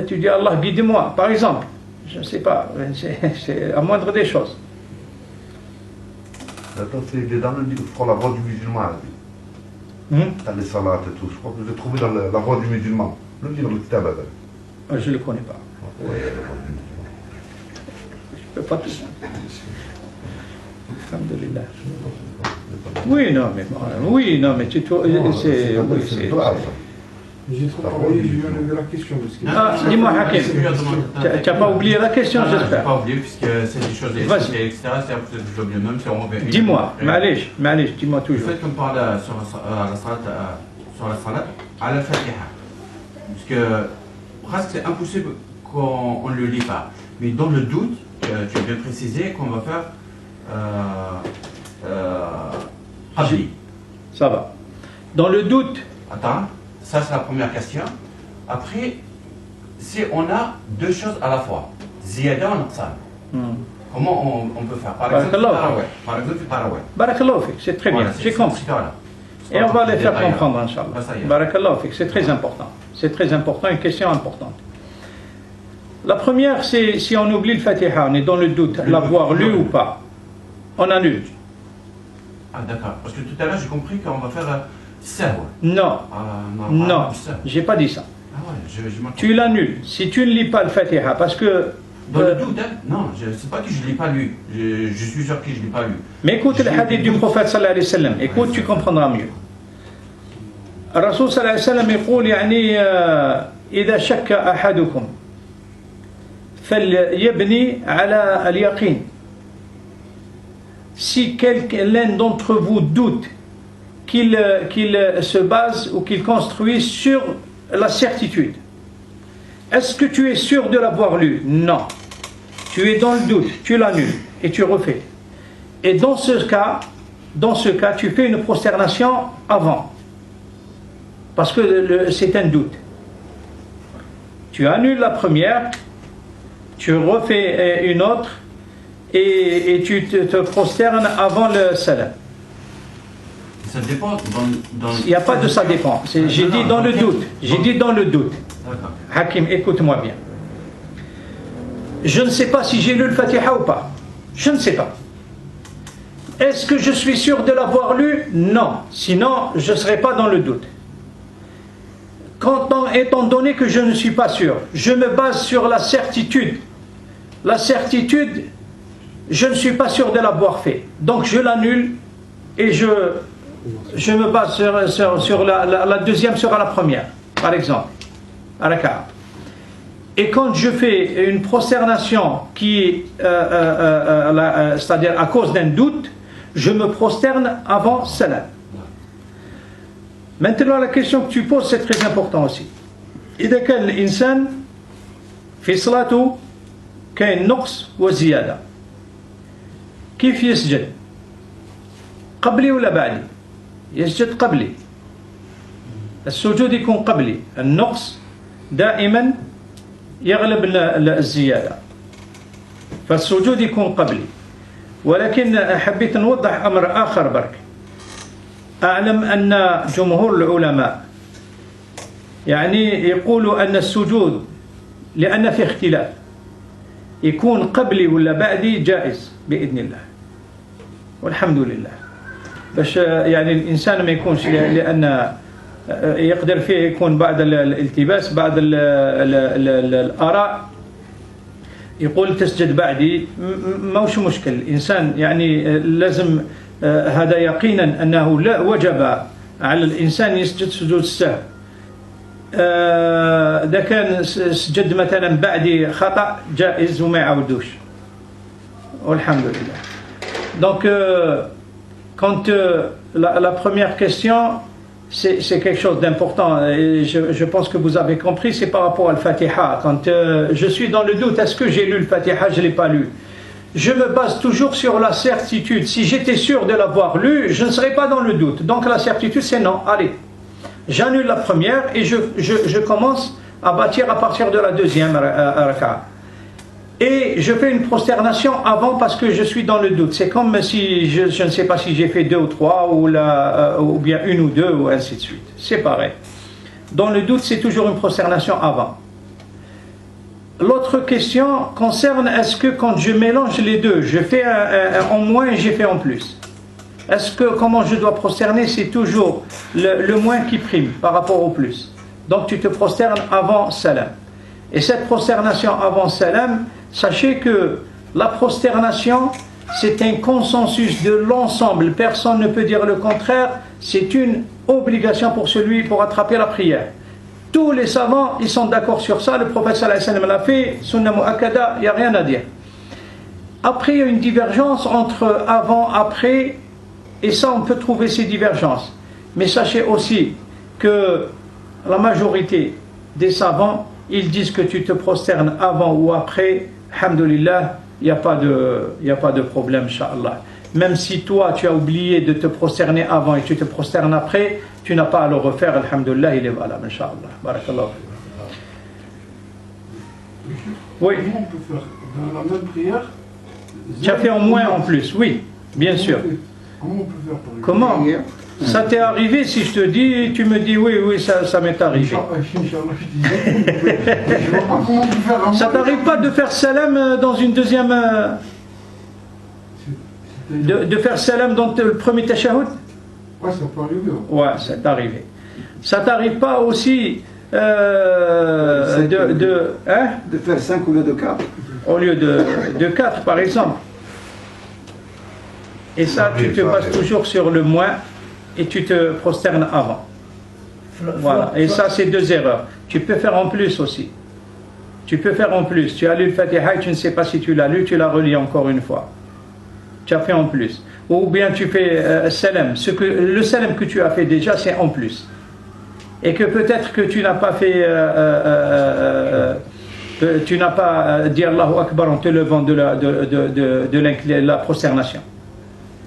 tu dis Allah, guide-moi. Par exemple, je ne sais pas, c'est la moindre des choses. Attends, c'est dans le livre, je crois, la voix du musulman. Dans les salats et tout. Je crois que je l'ai trouvé dans la voix du musulman. Le livre, le kitab. Je ne le connais pas. Ouais, Je ne peux pas tout ça. Alhamdulillah. Oui, non, mais tu c'est. Oui, c'est. J'ai trop parlé, j'ai eu la question. Dis-moi, Hakim, tu n'as pas oublié la question, Je n'ai j'espère. pas oublié, puisque c'est des choses expliquées, etc. C'est peut-être que je l'oublie même si on revient. Dis-moi, Malish, dis-moi Le toujours. fait qu'on parle sur la salat, à la Fatiha, parce que presque c'est impossible qu'on ne le lit pas. Mais dans le doute, tu as bien précisé qu'on va faire Qabli. Ça va. Dans le doute, Attends, ça c'est la première question. Après, si on a deux choses à la fois, Ziyada ou Naqsan, comment on peut faire? Par exemple, Taraweh. Barakallahu fik, c'est très bien, Voilà, j'ai compris. Voilà. Et on va les faire Détail, comprendre, là. Inch'Allah. Ça y est. Barakallahu fik, c'est très important. C'est très important, une question importante. La première, c'est si on oublie le Fatiha, on est dans le doute, l'avoir lu ou pas, on annule. Ah d'accord, parce que tout à l'heure j'ai compris qu'on va faire Sahwa. Non, non, j'ai pas dit ça. Ah ouais, je m'en Tu l'annules. Si tu ne lis pas le Fatiha, parce que... Dans le doute, hein? Non, c'est pas que je ne l'ai pas lu. Je suis sûr que je ne l'ai pas lu. Mais écoute le hadith du prophète sallallahu alayhi wa sallam. Écoute, tu comprendras mieux. الرسول صلى الله عليه وسلم يقول يعني إذا شك أحدكم فليبني على اليقين. Si l'un d'entre vous doute qu'il se base ou qu'il construit sur la certitude. Est-ce que tu es sûr de l'avoir lu? Non. Tu es dans le doute, tu l'annules et tu refais. Et dans ce cas, tu fais une prosternation avant. Parce que c'est un doute. Tu annules la première, tu refais une autre et tu te prosternes avant le salam. Ça dépend Il n'y a pas de ça dépend. J'ai dit dans le doute. J'ai dit dans le doute. D'accord. Hakim, écoute-moi bien. Je ne sais pas si j'ai lu le Fatiha ou pas. Je ne sais pas. Est-ce que je suis sûr de l'avoir lu? Non. Sinon, je ne serai pas dans le doute. Étant donné que je ne suis pas sûr, je me base sur la certitude. La certitude, je ne suis pas sûr de l'avoir fait. Donc je l'annule et je me base sur la deuxième sera la première, par exemple. Et quand je fais une prosternation qui c'est-à-dire à cause d'un doute, je me prosterne avant salam. Maintenant la question que tu poses c'est très important aussi. إذا كان الإنسان في صلاته كاين نقص وزيادة كيف يسجد؟ قبلي ولا بعدي؟ يسجد قبلي. السجود يكون قبلي. النقص دائما يغلب الزيادة. فالسجود يكون قبلي. ولكن حبيت نوضح أمر آخر برك. أعلم أن جمهور العلماء يعني يقولوا أن السجود لأن في اختلاف يكون قبلي ولا بعدي جائز بإذن الله والحمد لله باش يعني الإنسان ما يكونش لأن يقدر فيه يكون بعد الالتباس بعد الآراء يقول تسجد بعدي موش مشكل الإنسان يعني لازم هذا يقينا أنه لا وجب على الإنسان يسجد سجود السهو إذا كان سجد مثلا بعدي خطأ جائز وما يعودوش والحمد لله. Donc quand la première question c'est quelque chose d'important et je pense que vous avez compris, c'est par rapport au Fatiha. Quand je suis dans le doute, est-ce que j'ai lu le Fatiha, je ne l'ai pas lu, je me base toujours sur la certitude. Si j'étais sûr de l'avoir lu, je ne serais pas dans le doute. Donc la certitude c'est non, allez, J'annule la première et je commence à bâtir à partir de la deuxième raka'a. Et je fais une prosternation avant parce que je suis dans le doute. C'est comme si je ne sais pas si j'ai fait 2 ou 3 ou bien 1 ou 2 ou ainsi de suite. C'est pareil. Dans le doute, c'est toujours une prosternation avant. L'autre question concerne est-ce que quand je mélange les deux, je fais en moins et j'ai fait en plus. Est-ce que comment je dois prosterner, c'est toujours le moins qui prime par rapport au plus. Donc tu te prosternes avant salam. Et cette prosternation avant salam, sachez que la prosternation, c'est un consensus de l'ensemble. Personne ne peut dire le contraire. C'est une obligation pour attraper la prière. Tous les savants, ils sont d'accord sur ça. Le prophète sallallahu alayhi wa sallam l'a fait. Sunna mu'akkada, il n'y a rien à dire. Après, il y a une divergence entre avant, après. Et ça, on peut trouver ces divergences. Mais sachez aussi que la majorité des savants, ils disent que tu te prosternes avant ou après. Alhamdulillah, il n'y a pas de problème, Inch'Allah. Même si toi, tu as oublié de te prosterner avant et tu te prosternes après, tu n'as pas à le refaire. Alhamdulillah, il est valable, Inch'Allah. Barakallah. Oui. Comment on peut faire dans la même prière? Tu as fait en moins en plus, oui, bien sûr. Comment on peut faire par exemple? Comment? Ça t'est arrivé si je te dis, tu me dis oui, ça m'est arrivé. Ça t'arrive pas de faire salam dans une deuxième. De faire salam dans le premier tashahhud? Ouais, ça peut arriver. Ouais, ça t'est arrivé. Ça t'arrive pas aussi de faire 5 au lieu de 4? Au lieu de 4 par exemple. Et ça, tu te bases toujours sur le moins et tu te prosternes avant. Voilà. Et ça, c'est 2 erreurs. Tu peux faire en plus aussi. Tu peux faire en plus. Tu as lu le Fatiha et tu ne sais pas si tu l'as lu, tu l'as relis encore une fois. Tu as fait en plus. Ou bien tu fais salam. Le salam que tu as fait déjà, c'est en plus. Et que peut-être que tu n'as pas fait... tu n'as pas dit Allahu Akbar en te levant de la prosternation.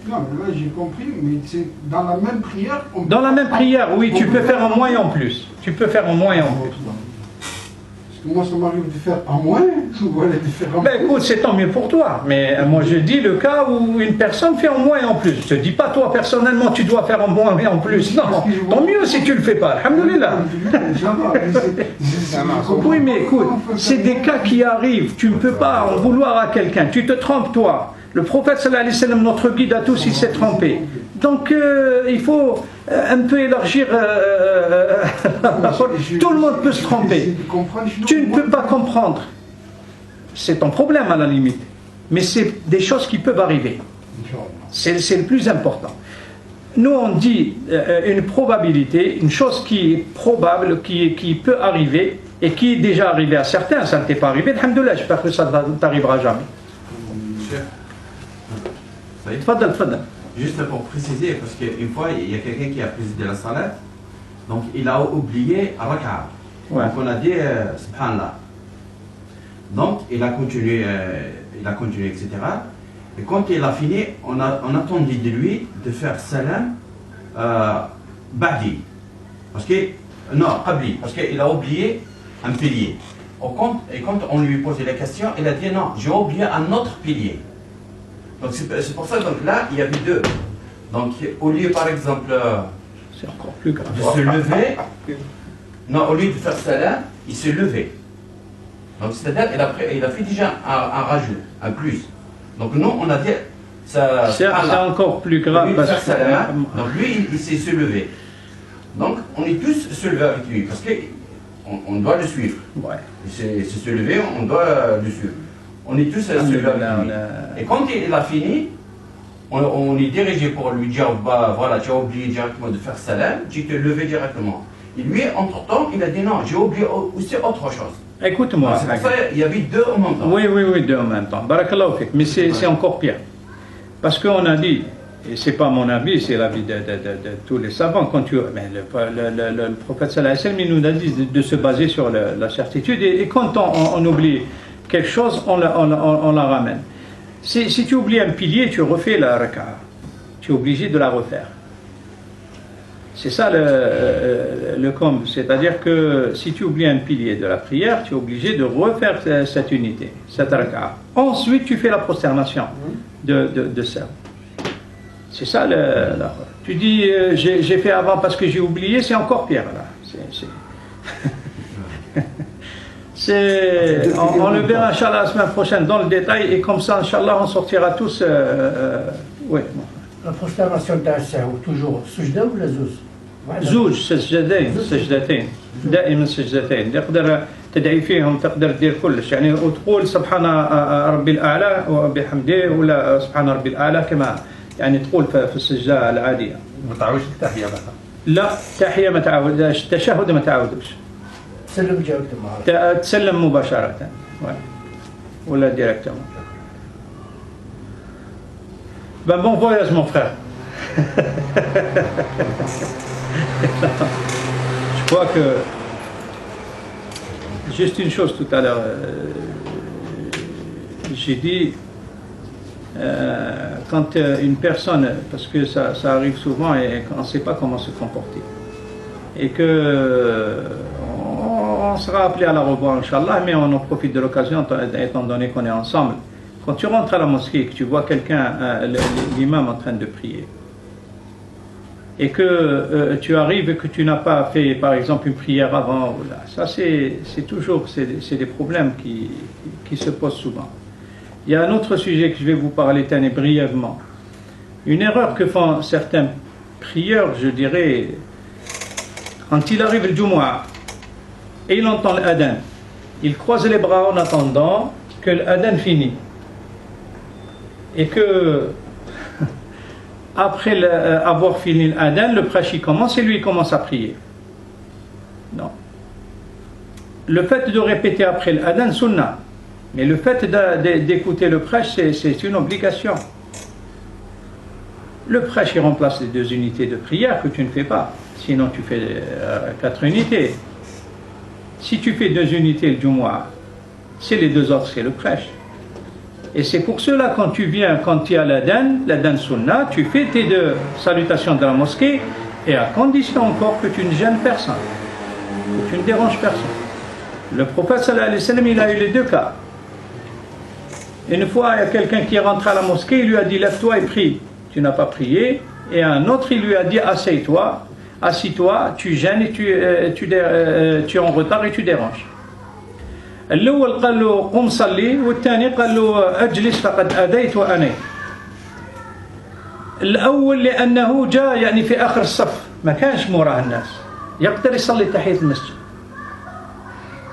Non, mais là j'ai compris, mais c'est dans la même prière. Dans la même prière, oui, tu peux faire en moins et en plus. Tu peux faire en moins et en plus. Parce que moi ça m'arrive de faire en moins, ou de faire en Ben écoute, c'est tant mieux pour toi. Mais moi je dis le cas où une personne fait en moins et en plus. Je te dis pas toi personnellement tu dois faire en moins et en plus. Non, tant mieux si tu le fais pas. Alhamdulillah. Oui, mais écoute, c'est des cas qui arrivent. Tu ne peux pas en vouloir à quelqu'un. Tu te trompes toi. Le prophète sallallahu alayhi wa sallam, notre guide à tous, il s'est trompé. Donc il faut un peu élargir. Tout le monde peut se tromper. Tu ne peux pas comprendre. C'est ton problème à la limite. Mais c'est des choses qui peuvent arriver. C'est le plus important. Nous on dit une probabilité, une chose qui est probable, qui peut arriver et qui est déjà arrivée à certains. Ça ne t'est pas arrivé. Alhamdoulilah, j'espère que ça ne t'arrivera jamais. Juste pour préciser, parce qu'une fois, il y a quelqu'un qui a présidé la salat, donc il a oublié Raka'a. Ouais. Donc on a dit Subhanallah. Donc il a continué, etc. Et quand il a fini, on attendit de lui de faire salam Ba'di. Parce que, non, Qabli, parce qu'il a oublié un pilier. Et quand on lui posait la question, il a dit non, j'ai oublié un autre pilier. Donc c'est pour ça, donc là, il y avait 2. Donc au lieu par exemple c'est encore plus grave. de se lever, non, au lieu de faire salam, il s'est levé. Donc c'est-à-dire il a fait déjà un rajout, un plus. Donc nous, on a dit ça. C'est encore plus grave parce que salam, donc lui, il s'est se levé. Donc on est tous se lever avec lui parce qu'on doit le suivre. Ouais. C'est se lever, on doit le suivre. On est tous à se lever avec lui. Et quand il a fini, on est dirigé pour lui dire bah, voilà, tu as oublié directement de faire salam, tu te levé directement. Et lui, entre-temps, il a dit non, j'ai oublié aussi autre chose. Écoute-moi. C'est pour ça qu'il y avait 2 en même temps. Oui, 2 en même temps. Barakallahu fik. Mais c'est encore pire. Parce qu'on a dit, et c'est pas mon avis, c'est l'avis de tous les savants, quand le prophète sallallahu alayhi wa sallam, il nous a dit de se baser sur la certitude. Et quand on oublie quelque chose, on la ramène. Si tu oublies un pilier, tu refais la raka'a. Tu es obligé de la refaire. C'est ça le comble. C'est-à-dire que si tu oublies un pilier de la prière, tu es obligé de refaire cette unité, cette raka'a. Ensuite, tu fais la prosternation de ça. C'est ça tu dis j'ai fait avant parce que j'ai oublié, c'est encore pire là. On le verra Inch'Allah la semaine prochaine dans le détail et comme ça Inch'Allah on sortira tous oui. La prosternation تاع السهو toujours سجدة ولا زوج؟ زوج سجدتين دائما سجدتين تقدر تدعي فيهم تقدر تدير كلش يعني وتقول سبحان ربي الأعلى وبحمده ولا سبحان ربي الأعلى كما يعني تقول في السجدة العادية. ما تعاودش التحية بقى؟ لا تحية ما تعاودش، التشهد ما تعاودش. تسلم جاوبت تسلم مباشرة ولا ديريكتومون. Ben bon voyage mon frère. Je crois que juste une chose tout à l'heure, j'ai dit quand une personne, parce que ça arrive souvent et on ne sait pas comment se comporter, et que on sera appelé à la revoir Inch'Allah, mais on en profite de l'occasion étant donné qu'on est ensemble. Quand tu rentres à la mosquée et que tu vois quelqu'un, l'imam en train de prier, et que tu arrives et que tu n'as pas fait par exemple une prière avant, ça c'est toujours des problèmes qui se posent souvent. Il y a un autre sujet que je vais vous parler brièvement. Une erreur que font certains prieurs, je dirais, quand il arrive le Jumu'ah et il entend l'adhan, il croise les bras en attendant que l'adhan finisse. Et que après avoir fini l'adhan, le prêche il commence et lui il commence à prier. Non. Le fait de répéter après l'adhan, sunnah. Mais le fait d'écouter le prêche, c'est une obligation. Le prêche il remplace les 2 unités de prière que tu ne fais pas. Sinon tu fais 4 unités. Si tu fais 2 unités le Jumu'ah, c'est les 2 autres, c'est le prêche. Et c'est pour cela quand tu viens, quand il y a l'adhan sunnah, tu fais tes 2 salutations de la mosquée et à condition encore que tu ne gênes personne, que tu ne déranges personne. Le prophète sallallahu alayhi wa sallam, il a eu les 2 cas. Une fois, il y a quelqu'un qui est rentré à la mosquée, il lui a dit lève-toi et prie. Tu n'as pas prié. Et un autre, il lui a dit assieds-toi, assis-toi, tu gênes et tu es en retard et tu déranges. الأول قال له قم صلي والثاني قال له أجلس فقد أديت وأنيت. الأول لأنه جاء يعني في آخر الصف ما كانش موراه الناس يقدر يصلي تحية المسجد.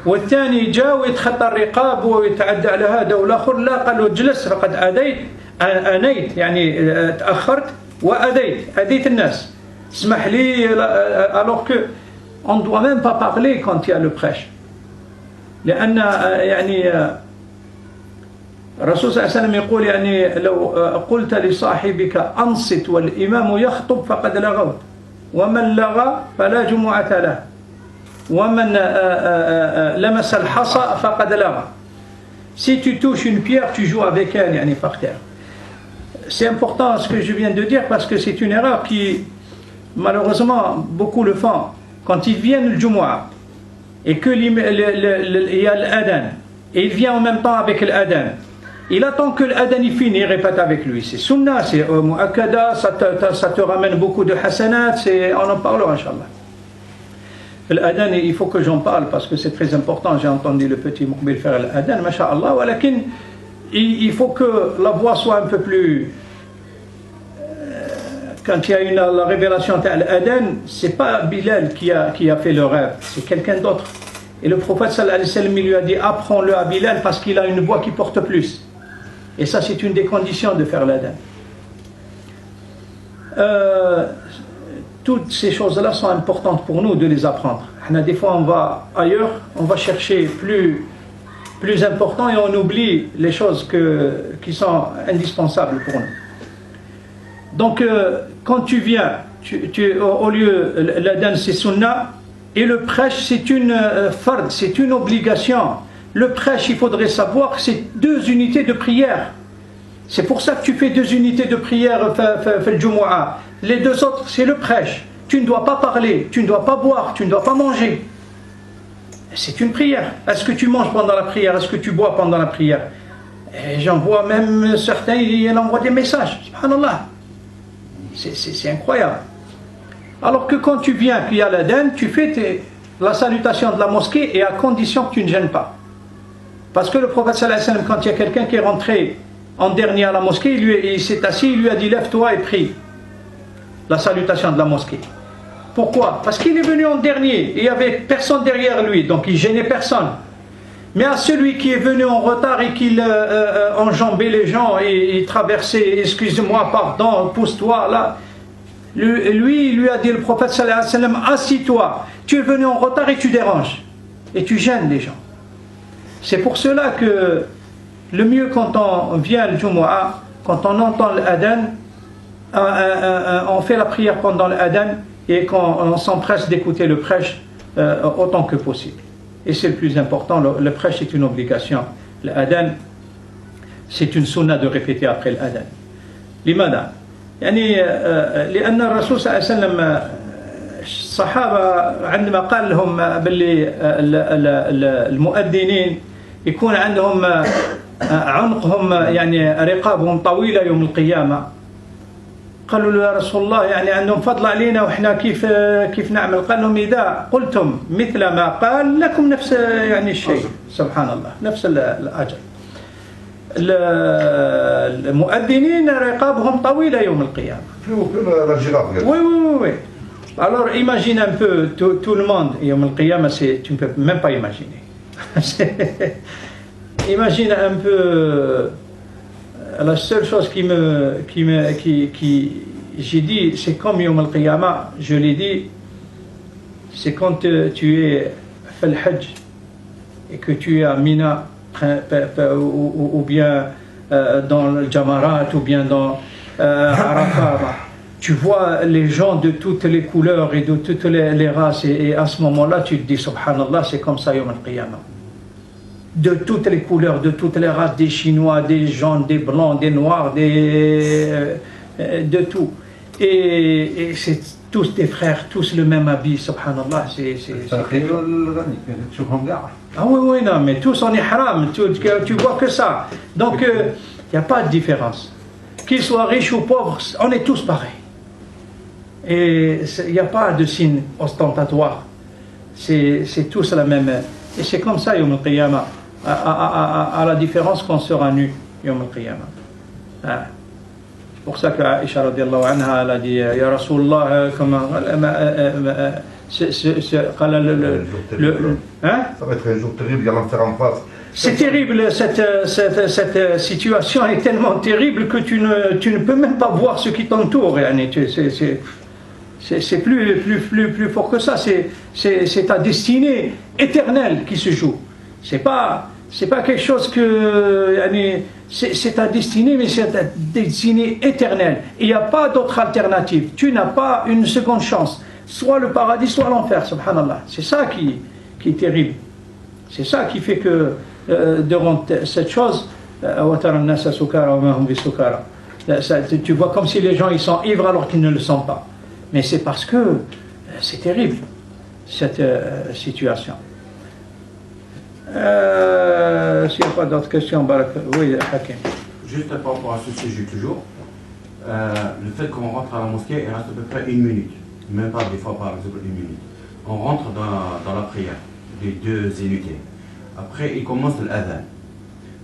والثاني جاء ويتخطى الرقاب ويتعدى على هذا والآخر لا قال له اجلس فقد أديت أنيت يعني تأخرت وأديت الناس. اسمح لي alors que on ne doit même pas parler quand il y a le prêche. لأن يعني الرسول صلى الله عليه وسلم يقول يعني لو قلت لصاحبك أنصت والإمام يخطب فقد لغوت ومن لغى فلا جمعة له ومن لمس الحصى فقد لغى. Si tu touches une pierre, tu joues avec elle يعني par terre. C'est important ce que je viens de dire parce que c'est une erreur qui malheureusement beaucoup le font. Quand ils viennent le Jumu'ah et qu'il y a l'adhan, et il vient en même temps avec l'adhan, il attend que l'adhan il finit, il répète avec lui. C'est sunnah, c'est mu'akkada, ça te ramène beaucoup de hasanat, on en parlera Inch'Allah. L'adhan, il faut que j'en parle parce que c'est très important. J'ai entendu le petit Muqbil faire l'adhan, masha'Allah, walakin il faut que la voix soit un peu plus... Quand il y a la révélation de l'adhan, c'est pas Bilal qui a fait le rêve, c'est quelqu'un d'autre. Et le prophète sallallahu alayhi wa sallam lui a dit apprends-le à Bilal parce qu'il a une voix qui porte plus. Et ça c'est une des conditions de faire l'adhan. Toutes ces choses-là sont importantes pour nous de les apprendre. Des fois on va ailleurs, on va chercher plus important et on oublie les choses qui sont indispensables pour nous. Donc quand tu viens, au lieu l'adhan c'est sunnah et le prêche c'est une fard, c'est une obligation. Le prêche il faudrait savoir que c'est 2 unités de prière. C'est pour ça que tu fais 2 unités de prière fait le Jumu'ah. Les 2 autres c'est le prêche. tu ne dois pas parler, tu ne dois pas boire, tu ne dois pas manger. C'est une prière. Est-ce que tu manges pendant la prière? Est-ce que tu bois pendant la prière? Et j'en vois même certains, ils envoient des messages. Subhanallah. C'est incroyable. Alors que quand tu viens, puis à l'adhan, tu fais la salutation de la mosquée et à condition que tu ne gênes pas. Parce que le prophète sallallahu alayhi wa sallam, quand il y a quelqu'un qui est rentré en dernier à la mosquée, il s'est assis, il lui a dit lève-toi et prie. La salutation de la mosquée. Pourquoi? Parce qu'il est venu en dernier et il n'y avait personne derrière lui, donc il gênait personne. Mais à celui qui est venu en retard et qui enjambait les gens et traversait, excuse-moi, pardon, pousse-toi là, lui, il lui a dit le prophète sallallahu alayhi wa sallam, assis-toi, tu es venu en retard et tu déranges et tu gênes les gens. C'est pour cela que le mieux quand on vient le Jumu'ah, quand on entend l'adhan, on fait la prière pendant l'adhan et quand on s'empresse d'écouter le prêche autant que possible. Et c'est le plus important, le prêche est une obligation. L'adhan, c'est une sunna de répéter après l'adhan. لماذا؟ يعني لأن الرسول صلى الله عليه وسلم الصحابة عندما قال لهم باللي المؤذنين يكون عندهم عنقهم يعني رقابهم طويلة يوم القيامة، قالوا له يا رسول الله يعني عندهم فضل علينا وإحنا كيف نعمل؟ قال لهم إذا قلتم مثل ما قال لكم نفس يعني الشيء. سبحان الله، نفس الأجر. المؤذنين رقابهم طويلة يوم القيامة. Oui, oui, oui. Alors imagine un peu tout le monde يوم القيامة, tu ne peux même pas imaginer. Imagine un peu. La seule chose qui j'ai dit, c'est comme Yom al-Qiyamah, je l'ai dit, c'est quand tu es fait le Hajj et que tu es à Mina ou bien dans le Jamarat ou bien dans Arafat, tu vois les gens de toutes les couleurs et de toutes les races et à ce moment-là tu te dis subhanallah, c'est comme ça Yom al-Qiyamah. De toutes les couleurs, de toutes les races, des Chinois, des jaunes, des blancs, des noirs, de tout. Et c'est tous des frères, tous le même habit, subhanallah. Ah oui, oui, non, mais tous en ihram, tu vois que ça. Donc, il n'y a pas de différence. Qu'ils soient riches ou pauvres, on est tous pareils. Et il n'y a pas de signe ostentatoire. C'est tous la même. Et c'est comme ça, Yom al-Qiyamah. À la différence qu'on sera nu Yom al-Qiyamah. C'est pour ça qu'Aïcha radiallahu anha elle a dit Ya Rasulallah, comment ça va être un jour terrible, il y a l'enfer en face. C'est terrible, cette situation est tellement terrible que tu ne peux même pas voir ce qui t'entoure. C'est plus fort que ça. C'est ta destinée éternelle qui se joue. C'est pas quelque chose que c'est ta destinée, mais c'est ta destinée éternelle. Il n'y a pas d'autre alternative. Tu n'as pas une seconde chance. Soit le paradis, soit l'enfer, subhanallah. C'est ça qui est terrible. C'est ça qui fait que devant cette chose, tu vois comme si les gens ils sont ivres alors qu'ils ne le sont pas. Mais c'est parce que c'est terrible, cette situation. S'il n'y a pas d'autres questions, oui, Hakim. Juste par rapport à ce sujet toujours, le fait qu'on rentre à la mosquée, il reste à peu près 1 minute, même pas des fois par exemple 1 minute. On rentre dans la prière, les 2 unités. Après, il commence l'adhan.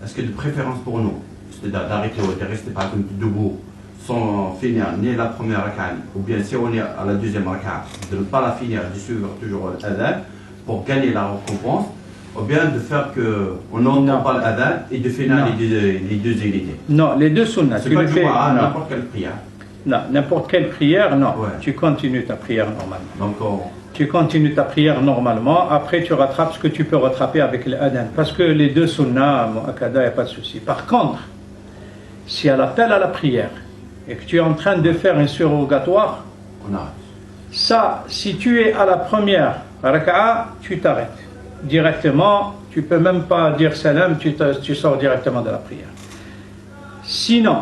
Est-ce que de préférence pour nous, c'est-à-dire d'arrêter ou de rester par exemple debout sans finir ni la première raka'a, ou bien si on est à la deuxième raka'a, de ne pas la finir, de suivre toujours l'adhan pour gagner la récompense, ou bien de faire qu'on n'entend pas l'adhan et de finir les 2 unités? Non, les 2 sunnahs. C'est pas du tout à n'importe quelle prière. Non, n'importe quelle prière, non. Ouais. Tu continues ta prière normalement. Donc, tu continues ta prière normalement, après tu rattrapes ce que tu peux rattraper avec l'adhan. Parce que les 2 sunnahs, mu'akkada, il n'y a pas de souci. Par contre, si elle appelle à la prière et que tu es en train de faire un surrogatoire, on arrête. Ça, si tu es à la première raka'a, tu t'arrêtes. Directement, tu ne peux même pas dire salam, tu sors directement de la prière. Sinon,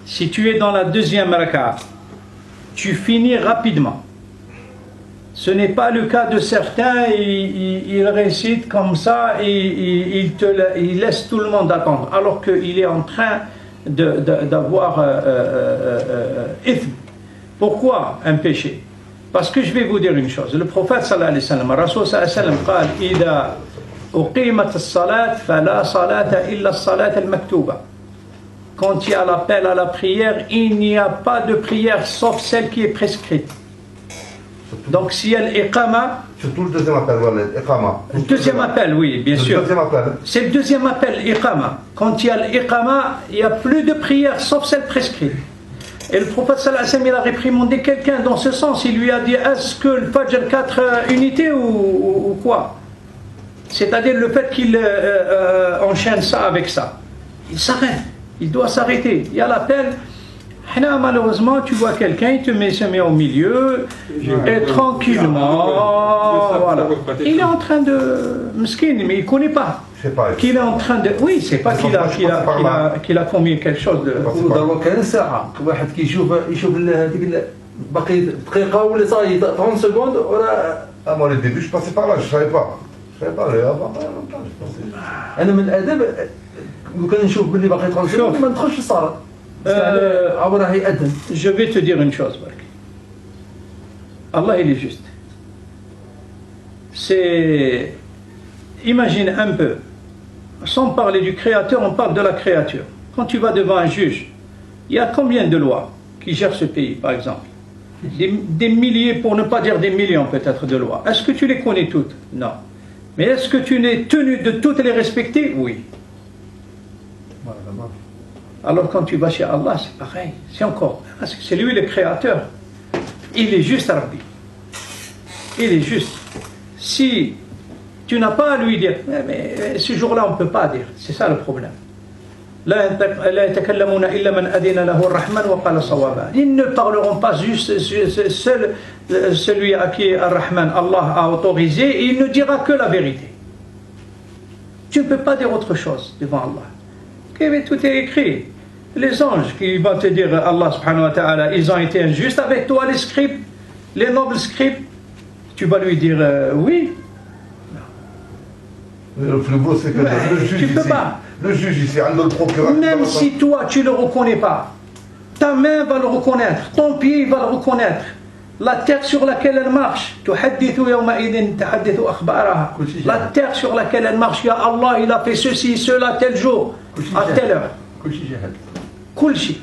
si tu es dans la deuxième raka'a tu finis rapidement. Ce n'est pas le cas de certains, ils récitent comme ça et ils laissent tout le monde attendre, alors qu'il est en train d'avoir ithm. Pourquoi un péché? Parce que je vais vous dire une chose. Le prophète sallallahu alayhi wa sallam, Rasul sallallahu alayhi wa sallam, dit إذا أقيمت الصلاة فلا صلاة إلا الصلاة المكتوبة. Quand il y a l'appel à la prière, il n'y a pas de prière sauf celle qui est prescrite. Donc s'il y a l'iqama, surtout le deuxième appel, voilà, l'iqama. Le deuxième appel, oui, bien sûr. C'est le deuxième appel, l'iqama. Quand il y a l'iqama, il n'y a plus de prière sauf celle prescrite. Et le prophète sallallahu alayhi wa sallam, il a réprimandé quelqu'un dans ce sens. Il lui a dit, est-ce que le Fajr 4 unités ou quoi? C'est-à-dire le fait qu'il enchaîne ça avec ça. Il s'arrête, il doit s'arrêter. Il y a l'appel. Malheureusement, tu vois quelqu'un, il se met au milieu, et tranquillement, voilà. Il est en train de... Meskin, mais il ne connaît pas. Qu'il est en train de... Oui, c'est pas qu'il a commis quelque chose de... ودابا كاين ساعة واحد كيشوف هذيك باقي دقيقة ولا صاي 30 secondes وراه. Moi, au début, je passais par là, je ne savais pas. Je ne savais pas, mais avant, أنا من الآداب لو كان نشوف باللي باقي 30 secondes ما ندخلش للصلاة. Je vais te dire une chose, Allah il est juste. C'est, imagine un peu, sans parler du créateur, on parle de la créature. Quand tu vas devant un juge, il y a combien de lois qui gèrent ce pays, par exemple? Des milliers, pour ne pas dire des millions peut-être de lois. Est-ce que tu les connais toutes? Non. Mais est-ce que tu es tenu de toutes les respecter? Oui. Alors quand tu vas chez Allah, c'est pareil, c'est encore, parce que c'est lui le créateur. Il est juste Rabbi. Il est juste. Si tu n'as pas à lui dire, mais ce jour-là on ne peut pas dire, c'est ça le problème. Ils ne parleront pas juste celui à qui Ar-Rahman, Allah a autorisé, et il ne dira que la vérité. Tu ne peux pas dire autre chose devant Allah. Tout est écrit. Les anges qui vont te dire, Allah subhanahu wa ta'ala, ils ont été injustes avec toi, les scribes, les nobles scribes. Tu vas lui dire oui. Le plus beau, c'est que le juge ici, le procureur. Même si toi, tu ne le reconnais pas, ta main va le reconnaître, ton pied va le reconnaître, la terre sur laquelle elle marche, la terre sur laquelle elle marche, ya Allah, il a fait ceci, cela, tel jour, à telle heure. Kulchi.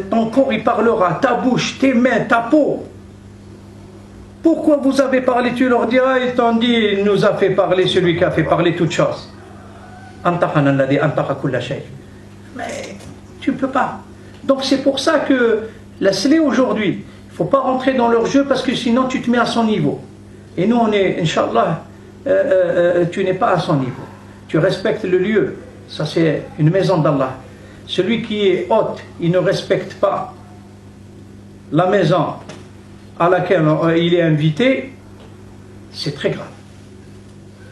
Ton corps il parlera, ta bouche, tes mains, ta peau. Pourquoi vous avez parlé? Tu leur diras, ils t'ont dit, il nous a fait parler celui qui a fait parler toutes choses. Mais tu ne peux pas. Donc c'est pour ça que la slé aujourd'hui, il ne faut pas rentrer dans leur jeu parce que sinon tu te mets à son niveau. Et nous on est, Inch'Allah, tu n'es pas à son niveau. Tu respectes le lieu. Ça c'est une maison d'Allah. Celui qui est hôte, il ne respecte pas la maison à laquelle il est invité, c'est très grave.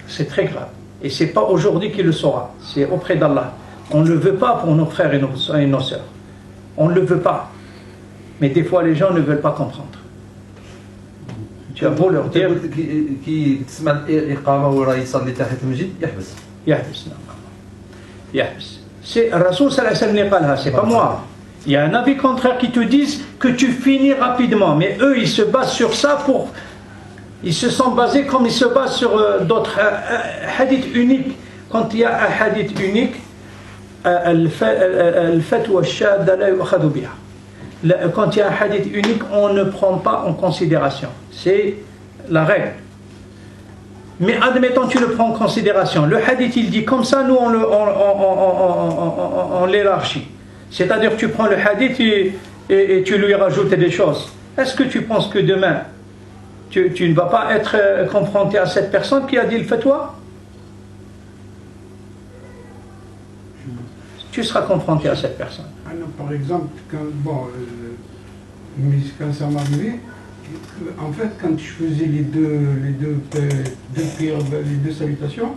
C'est très grave. Et ce n'est pas aujourd'hui qu'il le saura, c'est auprès d'Allah. On ne le veut pas pour nos frères et nos sœurs. On ne le veut pas. Mais des fois les gens ne veulent pas comprendre. Tu as beau leur dire... qui تسمع الإقامة وراه يصلي تحت المسجد يحبس. يحبس نعم. يحبس. C'est Rasoul sallallahu alayhi wa sallam, c'est pas moi. Il y a un avis contraire qui te disent que tu finis rapidement. Mais eux, ils se basent sur ça pour... Ils se sont basés comme ils se basent sur d'autres hadiths uniques. Quand il y a un hadith unique, al-fatwa ash-shadda la yu'khadhu biha. Quand il y a un hadith unique, on ne prend pas en considération. C'est la règle. Mais admettons tu le prends en considération. Le hadith il dit comme ça, nous on l'élargit. C'est-à-dire que tu prends le hadith et tu lui rajoutes des choses. Est-ce que tu penses que demain tu ne vas pas être confronté à cette personne qui a dit le fatwa? Tu seras confronté à cette personne. Par exemple, quand ça m'arrivait, en fait, quand je faisais les deux prières, les deux salutations,